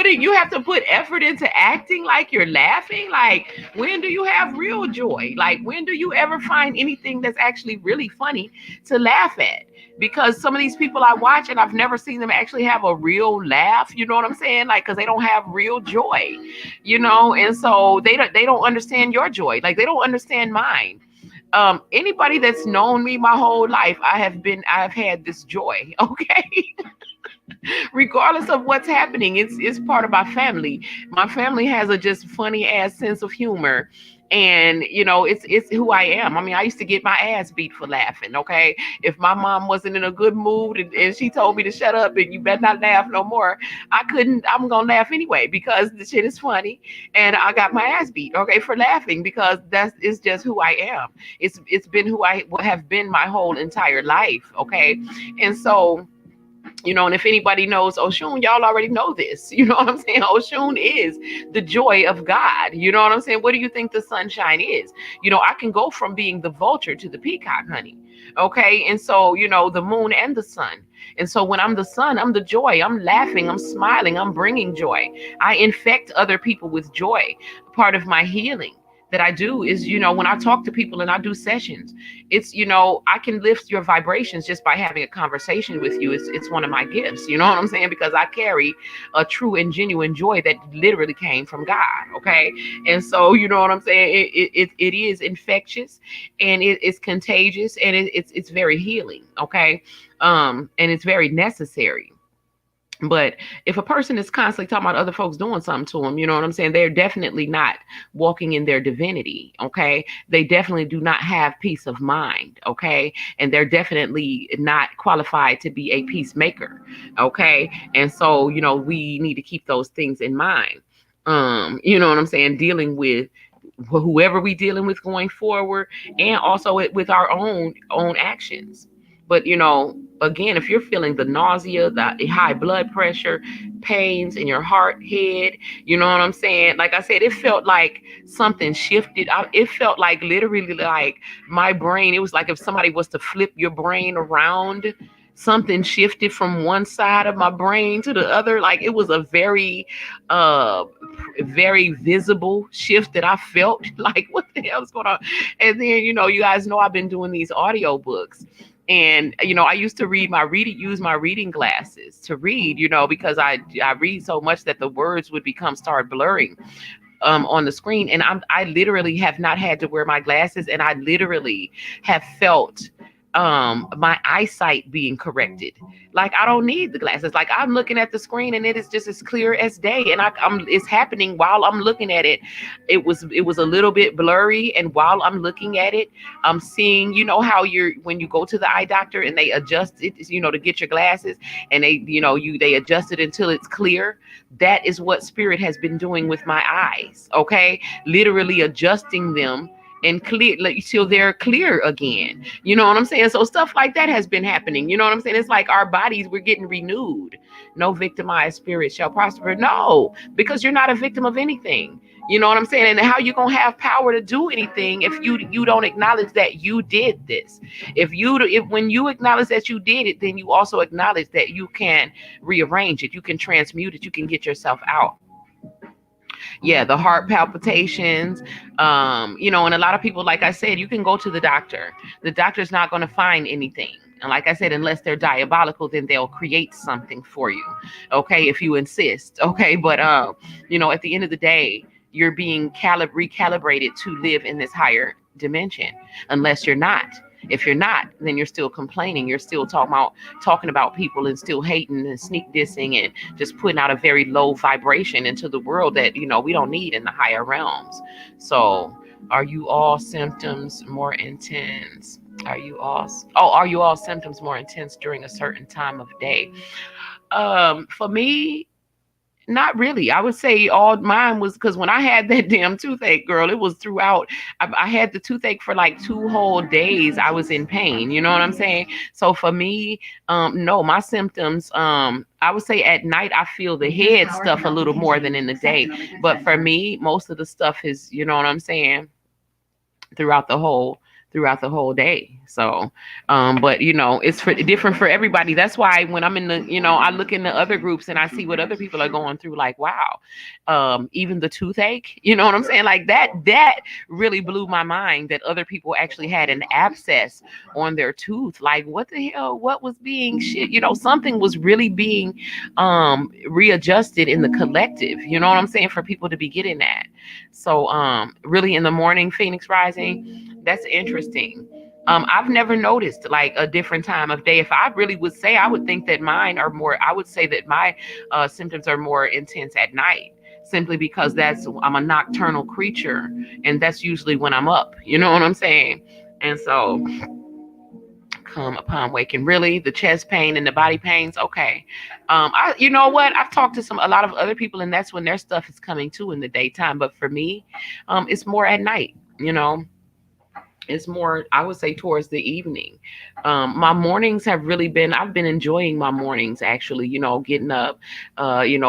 You have to put effort into acting like you're laughing. Like, when do you have real joy? Like, when do you ever find anything that's actually really funny to laugh at? Because some of these people I watch, and I've never seen them actually have a real laugh. You know what I'm saying? Like, because they don't have real joy, and so they don't understand your joy. Like, they don't understand mine. Anybody that's known me my whole life, I've had this joy. Okay. Regardless of what's happening, it's part of my family. My family has a just funny ass sense of humor, and it's who I am. I mean, I used to get my ass beat for laughing. Okay, if my mom wasn't in a good mood, and she told me to shut up and you better not laugh no more, I'm gonna laugh anyway, because the shit is funny, and I got my ass beat, okay, for laughing, because it's just who I am. It's been who I have been my whole entire life, okay. And so, and if anybody knows Oshun, y'all already know this. You know what I'm saying? Oshun is the joy of God. You know what I'm saying? What do you think the sunshine is? I can go from being the vulture to the peacock, honey. Okay. And so, the moon and the sun. And so when I'm the sun, I'm the joy. I'm laughing. I'm smiling. I'm bringing joy. I infect other people with joy. Part of my healing that I do is, when I talk to people and I do sessions, it's, I can lift your vibrations just by having a conversation with you. It's one of my gifts, you know what I'm saying? Because I carry a true and genuine joy that literally came from God. Okay. And so, you know what I'm saying? It is infectious, and it's contagious, and it's very healing. Okay. And it's very necessary. But if a person is constantly talking about other folks doing something to them, you know what I'm saying? They're definitely not walking in their divinity. Okay. They definitely do not have peace of mind. Okay. And they're definitely not qualified to be a peacemaker. Okay. And so, we need to keep those things in mind. You know what I'm saying? Dealing with whoever we dealing with going forward, and also with our own actions. But again, if you're feeling the nausea, the high blood pressure, pains in your heart, head, you know what I'm saying? Like I said, it felt like something shifted. It felt like literally like my brain. It was like if somebody was to flip your brain around, something shifted from one side of my brain to the other. Like, it was a uh very visible shift that I felt. Like, what the hell is going on? And then, you guys know I've been doing these audio books. And I used to use my reading glasses to read, because I read so much that the words would start blurring on the screen. And I literally have not had to wear my glasses, and I literally have felt my eyesight being corrected. Like, I don't need the glasses. Like, I'm looking at the screen and it is just as clear as day, and it's happening while I'm looking at it. It was a little bit blurry, and while I'm looking at it, I'm seeing, how when you go to the eye doctor and they adjust it, to get your glasses, and they adjust it until it's clear. That is what spirit has been doing with my eyes. Okay, literally adjusting them and clear, like, till they're clear again. You know what I'm saying? So stuff like that has been happening. You know what I'm saying? It's like our bodies, we're getting renewed. No victimized spirit shall prosper. No, because you're not a victim of anything. You know what I'm saying? And how you gonna have power to do anything if you don't acknowledge that you did this? If when you acknowledge that you did it, then you also acknowledge that you can rearrange it, you can transmute it, you can get yourself out. Yeah, the heart palpitations, and a lot of people, like I said, you can go to the doctor. The doctor's not going to find anything. And like I said, unless they're diabolical, then they'll create something for you. Okay, if you insist. Okay, but at the end of the day, you're being recalibrated to live in this higher dimension. Unless you're not. If you're not, then you're still complaining. You're still talking about people and still hating and sneak dissing and just putting out a very low vibration into the world that we don't need in the higher realms. So, are you all symptoms more intense? Are you all symptoms more intense during a certain time of day? For me, not really. I would say all mine was because when I had that damn toothache, girl, it was throughout. I had the toothache for like 2 whole days. I was in pain. You know what I'm saying? So for me, no, my symptoms, I would say at night I feel the head stuff a little more than in the day. But for me, most of the stuff is, you know what I'm saying, throughout the whole day. So but it's different for everybody. That's why when I'm in the I look in the other groups and I see what other people are going through, like, wow, even the toothache, you know what I'm saying, like that really blew my mind, that other people actually had an abscess on their tooth. Like, what the hell, what was being something was really being readjusted in the collective, you know what I'm saying, for people to be getting that. So really in the morning, Phoenix rising, that's interesting. I've never noticed like a different time of day. If I really would say, I would think that I would say that my symptoms are more intense at night, simply because I'm a nocturnal creature, and that's usually when I'm up, you know what I'm saying? And so come upon waking, really the chest pain and the body pains. Okay. You know what? I've talked to a lot of other people, and that's when their stuff is coming too in the daytime. But for me, it's more at night, it's more, I would say, towards the evening. My mornings have really I've been enjoying my mornings, actually, getting up,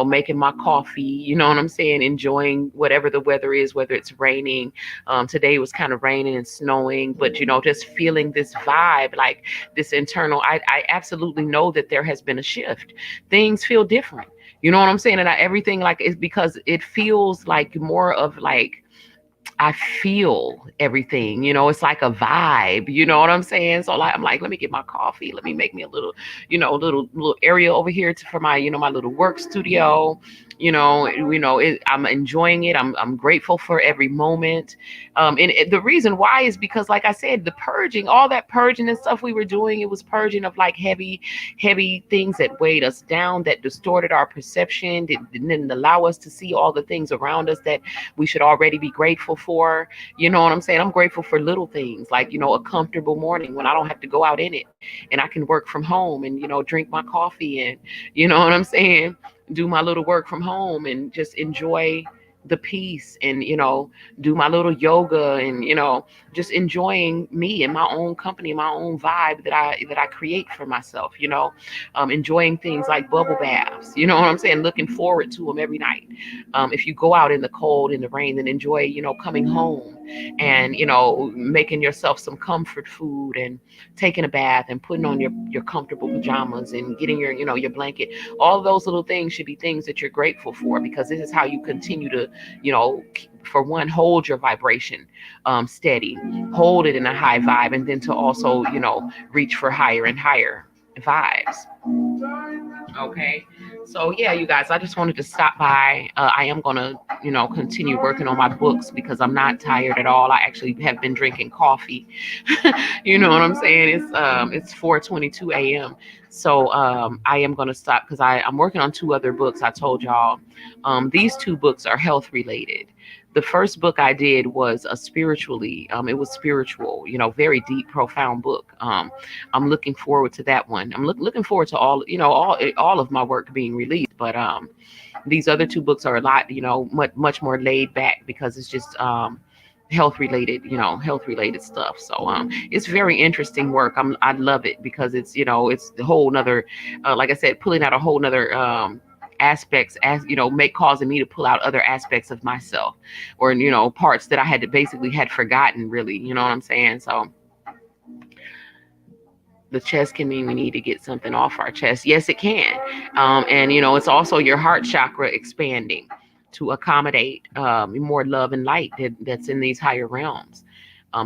making my coffee, you know what I'm saying, enjoying whatever the weather is, whether it's raining. Today was kind of raining and snowing, but, just feeling this vibe, like this internal, I absolutely know that there has been a shift. Things feel different. You know what I'm saying? And everything, like, is because it feels like more of like, I feel everything, it's like a vibe, you know what I'm saying? So like, I'm like, let me get my coffee. Let me make me a little, little area over here for my, my little work studio. I'm enjoying it. I'm grateful for every moment. The reason why is because, like I said, the purging, all that purging and stuff we were doing, it was purging of like heavy things that weighed us down, that distorted our perception, didn't allow us to see all the things around us that we should already be grateful for. You know what I'm saying? I'm grateful for little things like, a comfortable morning when I don't have to go out in it, and I can work from home and, drink my coffee and, you know what I'm saying, do my little work from home and just enjoy the peace and, do my little yoga and, just enjoying me and my own company, my own vibe that I create for myself, enjoying things like bubble baths, you know what I'm saying? Looking forward to them every night. If you go out in the cold, in the rain, then enjoy, coming home and, making yourself some comfort food and taking a bath and putting on your comfortable pajamas and getting your, your blanket. All of those little things should be things that you're grateful for, because this is how you continue to, for one, hold your vibration steady, hold it in a high vibe, and then to also, reach for higher and higher vibes. Okay. So yeah, you guys, I just wanted to stop by. I am gonna, continue working on my books because I'm not tired at all. I actually have been drinking coffee. You know what I'm saying? It's 4:22 a.m. So I am gonna stop because I'm working on 2 other books. I told y'all. These 2 books are health related. The first book I did was it was spiritual, very deep, profound book. I'm looking forward to that one. I'm looking forward to all of my work being released. But these other 2 books are a lot, much more laid back because it's just health related stuff. So it's very interesting work. I love it because it's, it's the whole nother, like I said, pulling out a whole nother aspects, as make causing me to pull out other aspects of myself, or parts that I had to basically had forgotten, really. You know what I'm saying? So the chest can mean we need to get something off our chest. Yes, it can. And it's also your heart chakra expanding to accommodate more love and light that's in these higher realms.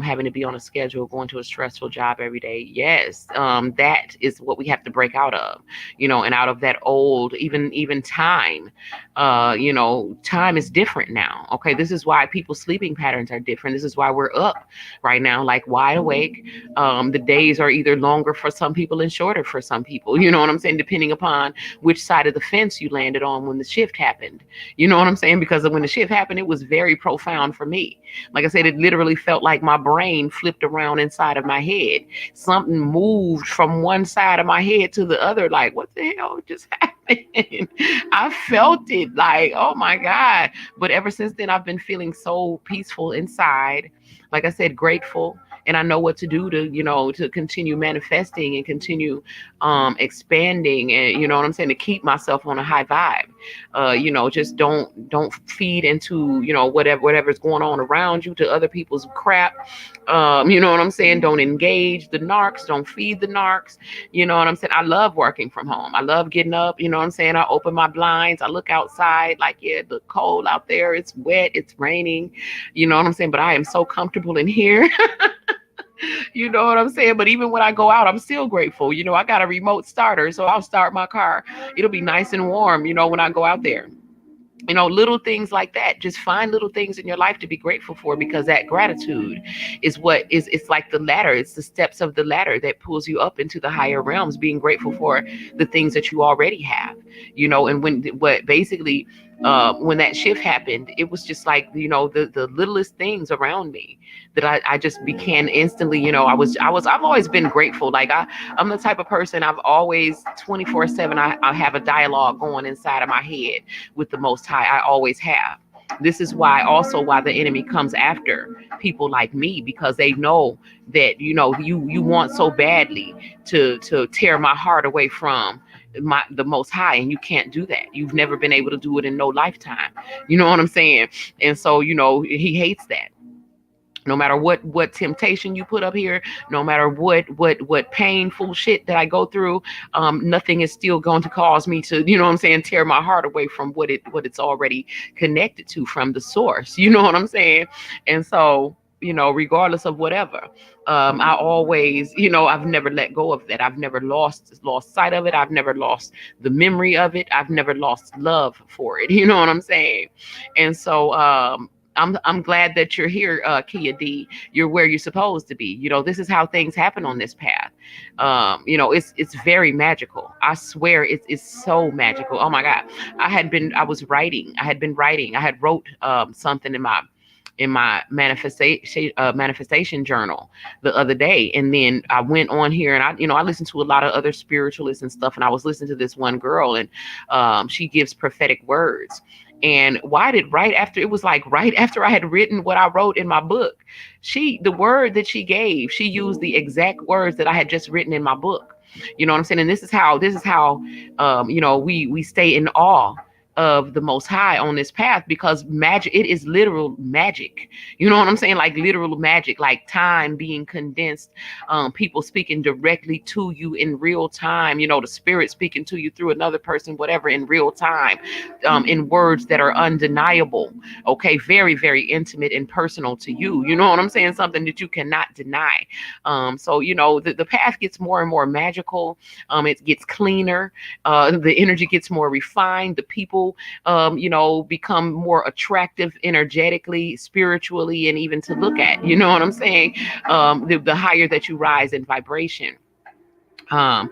Having to be on a schedule, going to a stressful job every day. Yes, that is what we have to break out of, and out of that old, even time. Time is different now. Okay, this is why people's sleeping patterns are different. This is why we're up right now, like wide awake. The days are either longer for some people and shorter for some people. You know what I'm saying? Depending upon which side of the fence you landed on when the shift happened. You know what I'm saying? Because when the shift happened, it was very profound for me. Like I said, it literally felt like my brain flipped around inside of my head. Something moved from one side of my head to the other. Like, what the hell just happened? I felt it like, oh my God. But ever since then, I've been feeling so peaceful inside. Like I said, grateful. And I know what to do to continue manifesting and continue expanding, and what I'm saying, to keep myself on a high vibe. Just don't feed into whatever's going on around you, to other people's crap. You know what I'm saying? Don't engage the narcs. Don't feed the narcs. You know what I'm saying? I love working from home. I love getting up. You know what I'm saying? I open my blinds. I look outside. Like, yeah, it look cold out there. It's wet. It's raining. You know what I'm saying? But I am so comfortable in here. You know what I'm saying? But even when I go out, I'm still grateful. I got a remote starter, so I'll start my car. It'll be nice and warm, when I go out there. Little things like that. Just find little things in your life to be grateful for, because that gratitude is it's like the ladder. It's the steps of the ladder that pulls you up into the higher realms, being grateful for the things that you already have, and when that shift happened, it was just like, the littlest things around me that I just began instantly, I've always been grateful. Like I'm the type of person, I've always 24/7, I have a dialogue going inside of my head with the Most High. I always have. This is why the enemy comes after people like me, because they know that, you want so badly to tear my heart away from the Most High, and you can't do that. You've never been able to do it in no lifetime. You know what I'm saying? And so, he hates that. No matter what temptation you put up here, no matter what painful shit that I go through, nothing is still going to cause me to, what I'm saying, tear my heart away from what it's already connected to from the source. You know what I'm saying? And so, regardless of whatever, I always, I've never let go of that. I've never lost sight of it. I've never lost the memory of it. I've never lost love for it. You know what I'm saying? And so, I'm glad that you're here, Kia D. You're where you're supposed to be. This is how things happen on this path. It's very magical. I swear it's so magical. Oh my God. I had been writing. I had wrote something in my manifestation journal the other day, and then I went on here, and I listened to a lot of other spiritualists and stuff, and I was listening to this one girl, and she gives prophetic words. And right after I had written what I wrote in my book, the word that she gave, she used the exact words that I had just written in my book. You know what I'm saying? And this is how we stay in awe of the Most High on this path, because magic, it is literal magic. You know what I'm saying? Like literal magic, like time being condensed, people speaking directly to you in real time, the spirit speaking to you through another person, whatever, in real time, in words that are undeniable. Okay, very, very intimate and personal to you. You know what I'm saying? Something that you cannot deny. So the path gets more and more magical. It gets cleaner. The energy gets more refined. The people become more attractive energetically, spiritually, and even to look at. You know what I'm saying? The higher that you rise in vibration. And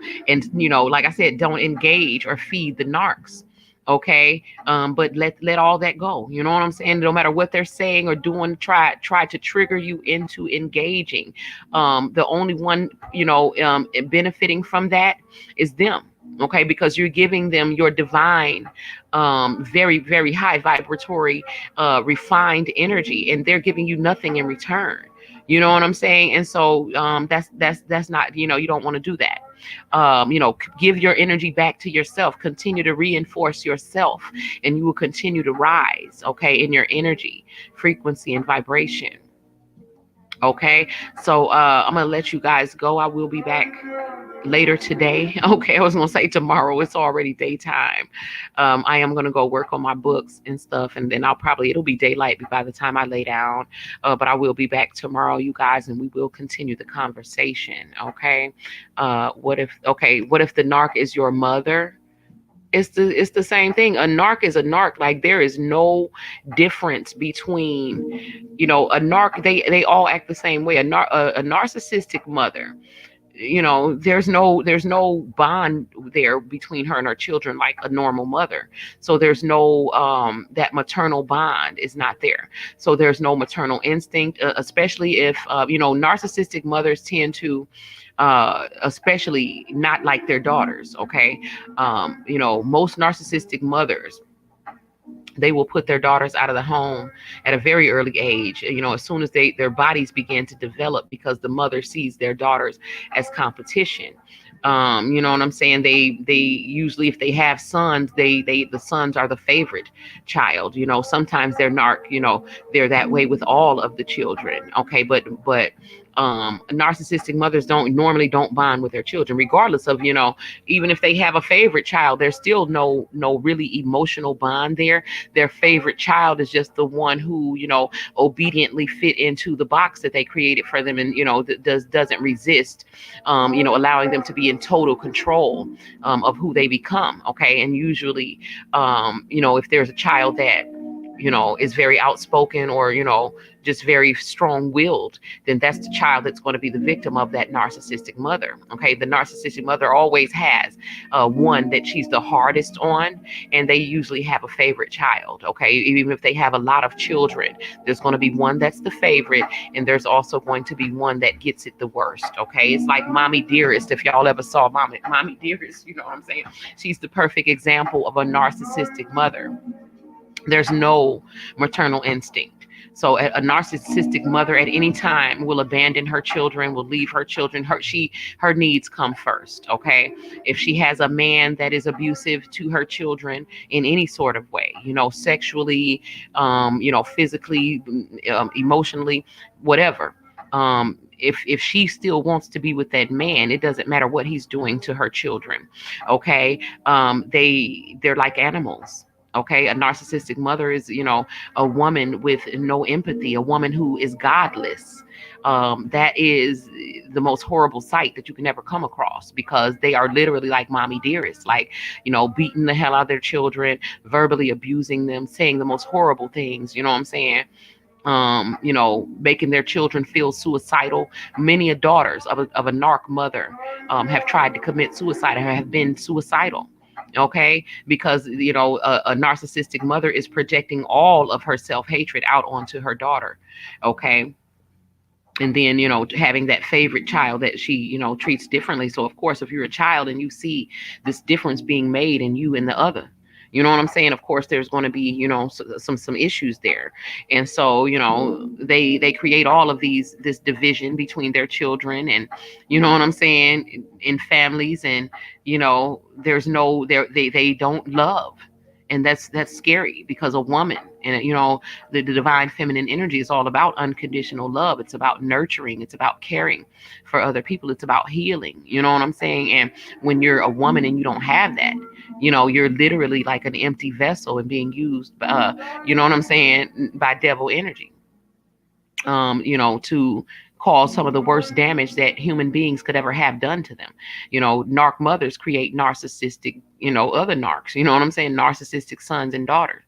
like I said, don't engage or feed the narcs. Okay. But let all that go. You know what I'm saying? No matter what they're saying or doing, try to trigger you into engaging. The only one, benefiting from that is them. Okay, because you're giving them your divine, very, very high vibratory, refined energy, and they're giving you nothing in return. You know what I'm saying? And so that's not, you don't want to do that. Give your energy back to yourself. Continue to reinforce yourself, and you will continue to rise, okay, in your energy, frequency, and vibration. Okay, so I'm gonna let you guys go. I will be back later today. Okay, I was gonna say tomorrow. It's already daytime. I am gonna go work on my books and stuff, and then it'll be daylight by the time I lay down. But I will be back tomorrow, you guys, and we will continue the conversation. Okay. What if the narc is your mother? It's the same thing. A narc is a narc. Like, there is no difference between, a narc. They all act the same way. A narcissistic mother, there's no bond there between her and her children like a normal mother. So there's no that maternal bond is not there. So there's no maternal instinct, especially if narcissistic mothers tend to especially not like their daughters. Okay. Most narcissistic mothers, they will put their daughters out of the home at a very early age, as soon as their bodies begin to develop, because the mother sees their daughters as competition. You know what I'm saying? They usually, if they have sons, the sons are the favorite child. Sometimes they're they're that way with all of the children. Okay, but narcissistic mothers don't bond with their children, regardless of, even if they have a favorite child, there's still no really emotional bond there. Their favorite child is just the one who, obediently fit into the box that they created for them, and doesn't resist, allowing them to be in total control of who they become. Okay. And usually, if there's a child that is very outspoken, or just very strong-willed, then that's the child that's going to be the victim of that narcissistic mother. Okay, the narcissistic mother always has one that she's the hardest on, and they usually have a favorite child. Okay, even if they have a lot of children, there's going to be one that's the favorite, and there's also going to be one that gets it the worst. Okay, it's like Mommy Dearest. If y'all ever saw Mommy Dearest, you know what I'm saying? She's the perfect example of a narcissistic mother. There's no maternal instinct. So a narcissistic mother at any time will abandon her children, will leave her children. Her needs come first. Okay. If she has a man that is abusive to her children in any sort of way, sexually, physically, emotionally, whatever. If she still wants to be with that man, it doesn't matter what he's doing to her children. Okay. They're like animals. Okay, a narcissistic mother is, a woman with no empathy, a woman who is godless. That is the most horrible sight that you can ever come across, because they are literally like Mommy Dearest, like, beating the hell out of their children, verbally abusing them, saying the most horrible things, you know what I'm saying? Making their children feel suicidal. Many a daughters of a narc mother have tried to commit suicide, or have been suicidal. Okay, because a narcissistic mother is projecting all of her self-hatred out onto her daughter. Okay, and then having that favorite child that she treats differently. So of course, if you're a child and you see this difference being made in you and the other, you know what I'm saying? Of course, there's going to be, some issues there. And so, they create all of this division between their children, and you know what I'm saying, in families. And, they don't love. And that's scary, because a woman, and the divine feminine energy is all about unconditional love. It's about nurturing. It's about caring for other people. It's about healing. You know what I'm saying? And when you're a woman and you don't have that, you're literally like an empty vessel and being used, you know what I'm saying, by devil energy, to cause some of the worst damage that human beings could ever have done to them. Narc mothers create narcissistic, other narcs, you know what I'm saying? Narcissistic sons and daughters.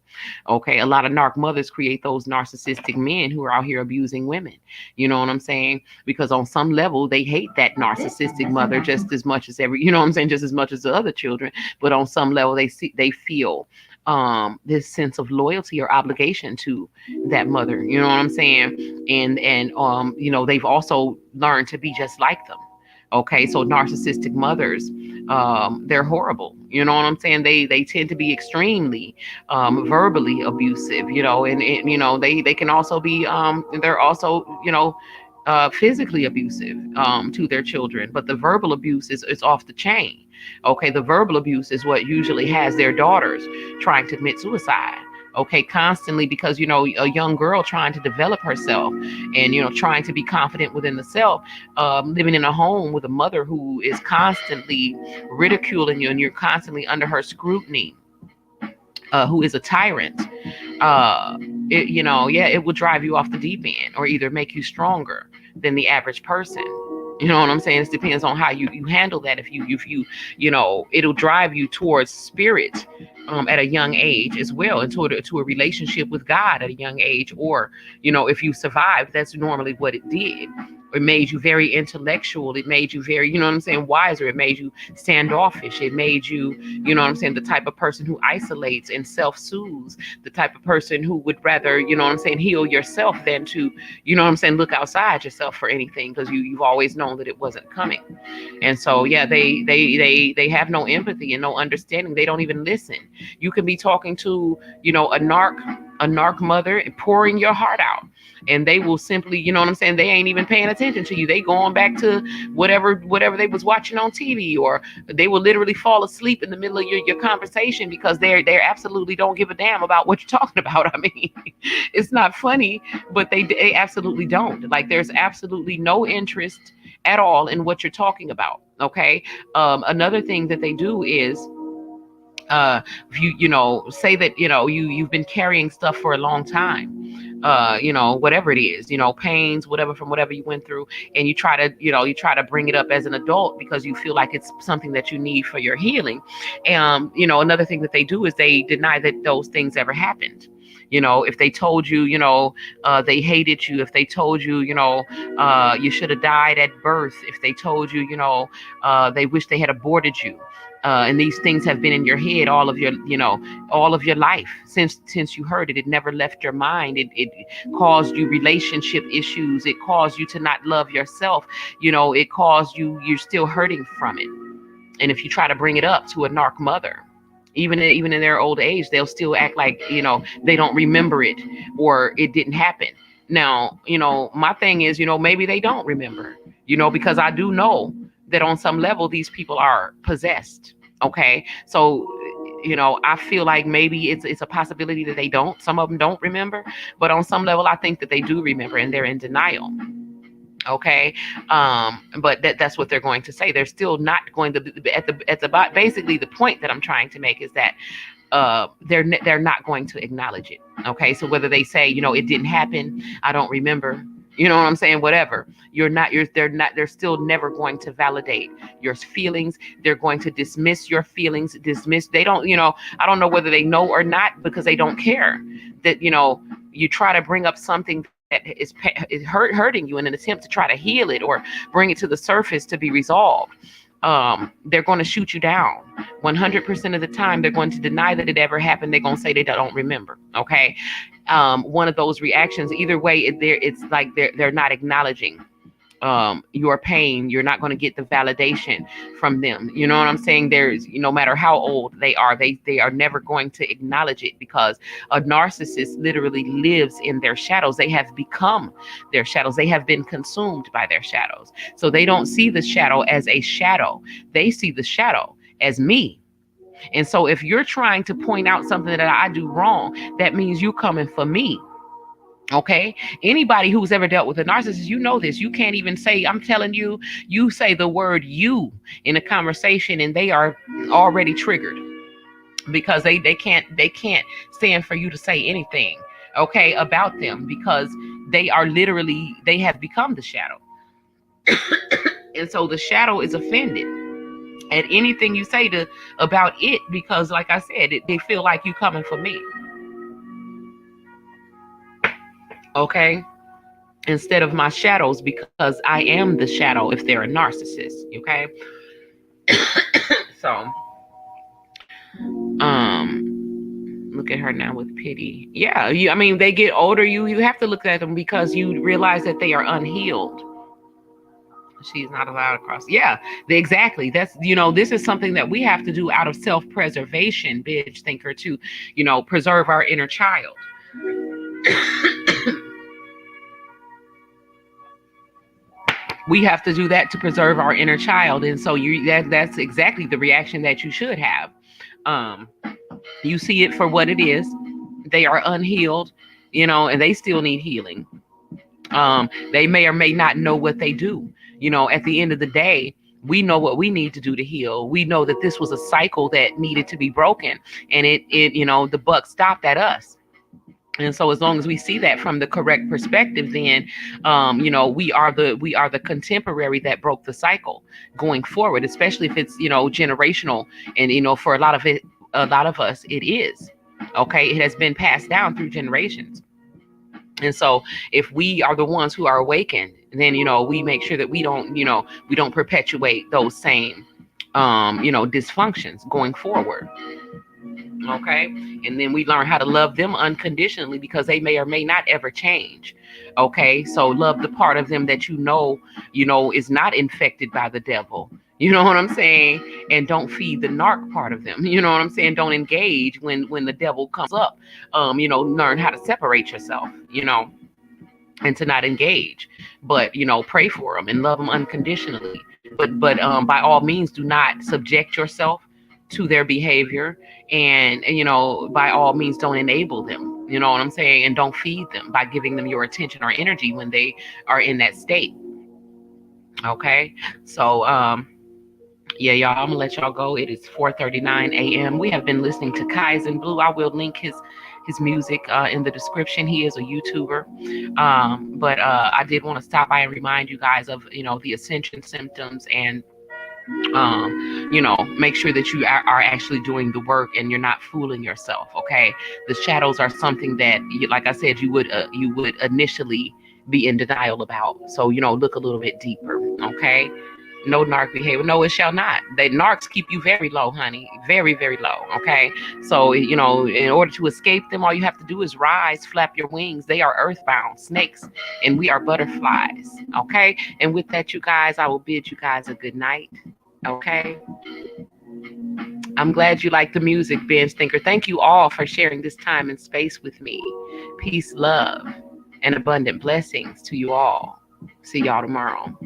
Okay. A lot of narc mothers create those narcissistic men who are out here abusing women. You know what I'm saying? Because on some level, they hate that narcissistic mother just as much as just as much as the other children. But on some level, they feel this sense of loyalty or obligation to that mother. You know what I'm saying? And they've also learned to be just like them. Okay, so narcissistic mothers, they're horrible. You know what I'm saying? They tend to be extremely verbally abusive. And they can also be they're also physically abusive to their children, but the verbal abuse is off the chain. Okay, the verbal abuse is what usually has their daughters trying to commit suicide. Okay, constantly, because a young girl trying to develop herself and trying to be confident within the self, living in a home with a mother who is constantly ridiculing you and you're constantly under her scrutiny, who is a tyrant. uh yeah, it will drive you off the deep end or either make you stronger than the average person. You know what I'm saying? It depends on how you handle that. If you it'll drive you towards spirit at a young age as well, into to a relationship with God at a young age. Or if you survived, that's normally what it did. It made you very intellectual. It made you very, what I'm saying, wiser. It made you standoffish. It made you, what I'm saying, the type of person who isolates and self-soothes, the type of person who would rather, what I'm saying, heal yourself than to, what I'm saying, look outside yourself for anything, because you've always known that it wasn't coming. And so, yeah, they have no empathy and no understanding. They don't even listen. You can be talking to, a narc mother and pouring your heart out, and they will simply, what I'm saying, they ain't even paying attention to you. They going back to whatever they was watching on TV, or they will literally fall asleep in the middle of your conversation, because they absolutely don't give a damn about what you're talking about. I mean, it's not funny, but they absolutely don't. Like, there's absolutely no interest at all in what you're talking about. Okay. Another thing that they do is, if you say that you've been carrying stuff for a long time, whatever it is, pains, whatever, from whatever you went through, and you try to bring it up as an adult because you feel like it's something that you need for your healing. Another thing that they do is they deny that those things ever happened. If they told you, they hated you, if they told you, you should have died at birth, if they told you, they wish they had aborted you, and these things have been in your head all of your life, since you heard it. It never left your mind. It caused you relationship issues. It caused you to not love yourself. It caused you're still hurting from it. And if you try to bring it up to a narc mother, even in their old age, they'll still act like they don't remember it, or it didn't happen. Now, my thing is, maybe they don't remember, because I do know that on some level these people are possessed. Okay, so I feel like maybe it's a possibility that they don't. Some of them don't remember, but on some level, I think that they do remember, and they're in denial. Okay. But that's what they're going to say. They're still not going to, basically the point that I'm trying to make is that they're not going to acknowledge it. Okay, so whether they say it didn't happen, I don't remember, what I'm saying, whatever, they're still never going to validate your feelings. They're going to dismiss your feelings. They don't, I don't know whether they know or not, because they don't care that you try to bring up something that is hurting you in an attempt to try to heal it or bring it to the surface to be resolved. They're going to shoot you down 100% of the time. They're going to deny that it ever happened. They're going to say they don't remember. Okay. One of those reactions, either way, it's like they're not acknowledging your pain. You're not going to get the validation from them. You know what I'm saying? There's, no matter how old they are never going to acknowledge it, because a narcissist literally lives in their shadows. They have become their shadows. They have been consumed by their shadows. So they don't see the shadow as a shadow. They see the shadow as me. And so if you're trying to point out something that I do wrong, that means you coming for me. Okay. Anybody who's ever dealt with a narcissist, this. You can't even say, I'm telling you, you say the word you in a conversation and they are already triggered, because they can't stand for you to say anything, okay, about them, because they have become the shadow. And so the shadow is offended at anything you say about it, because like I said, they feel like you coming for me. Okay. Instead of my shadows, because I am the shadow if they're a narcissist. Okay. So, look at her now with pity. Yeah. I mean, they get older. You have to look at them because you realize that they are unhealed. She's not allowed across. Yeah, exactly. That's, this is something that we have to do out of self-preservation, bitch thinker, to, preserve our inner child. We have to do that to preserve our inner child. And so that's exactly the reaction that you should have. Um, you see it for what it is. They are unhealed, and they still need healing. They may or may not know what they do. At the end of the day, we know what we need to do to heal. We know that this was a cycle that needed to be broken, and the buck stopped at us. And so as long as we see that from the correct perspective, then we are the contemporary that broke the cycle going forward, especially if it's generational. And for a lot of us it is. Okay, it has been passed down through generations. And so if we are the ones who are awakened, then we make sure that we don't perpetuate those same dysfunctions going forward. Okay. And then we learn how to love them unconditionally, because they may or may not ever change. Okay, so love the part of them that is not infected by the devil. You know what I'm saying? And don't feed the narc part of them. You know what I'm saying? Don't engage when the devil comes up. Learn how to separate yourself, and to not engage. But pray for them and love them unconditionally. But by all means, do not subject yourself to their behavior. And by all means, don't enable them. You know what I'm saying? And don't feed them by giving them your attention or energy when they are in that state. Okay, so yeah, y'all, I'm gonna let y'all go. It is 4:39 a.m. We have been listening to Kaizen Blue. I will link his music in the description. He is a YouTuber. But I did want to stop by and remind you guys of the ascension symptoms, and make sure that you are actually doing the work and you're not fooling yourself. Okay, the shadows are something that, like I said, you would initially be in denial about. So look a little bit deeper. Okay. No narc behavior. No, it shall not. The narcs keep you very low, honey. Very, very low. Okay. So, in order to escape them, all you have to do is rise, flap your wings. They are earthbound snakes, and we are butterflies. Okay. And with that, you guys, I will bid you guys a good night. Okay. I'm glad you like the music, Ben Stinker. Thank you all for sharing this time and space with me. Peace, love, and abundant blessings to you all. See y'all tomorrow.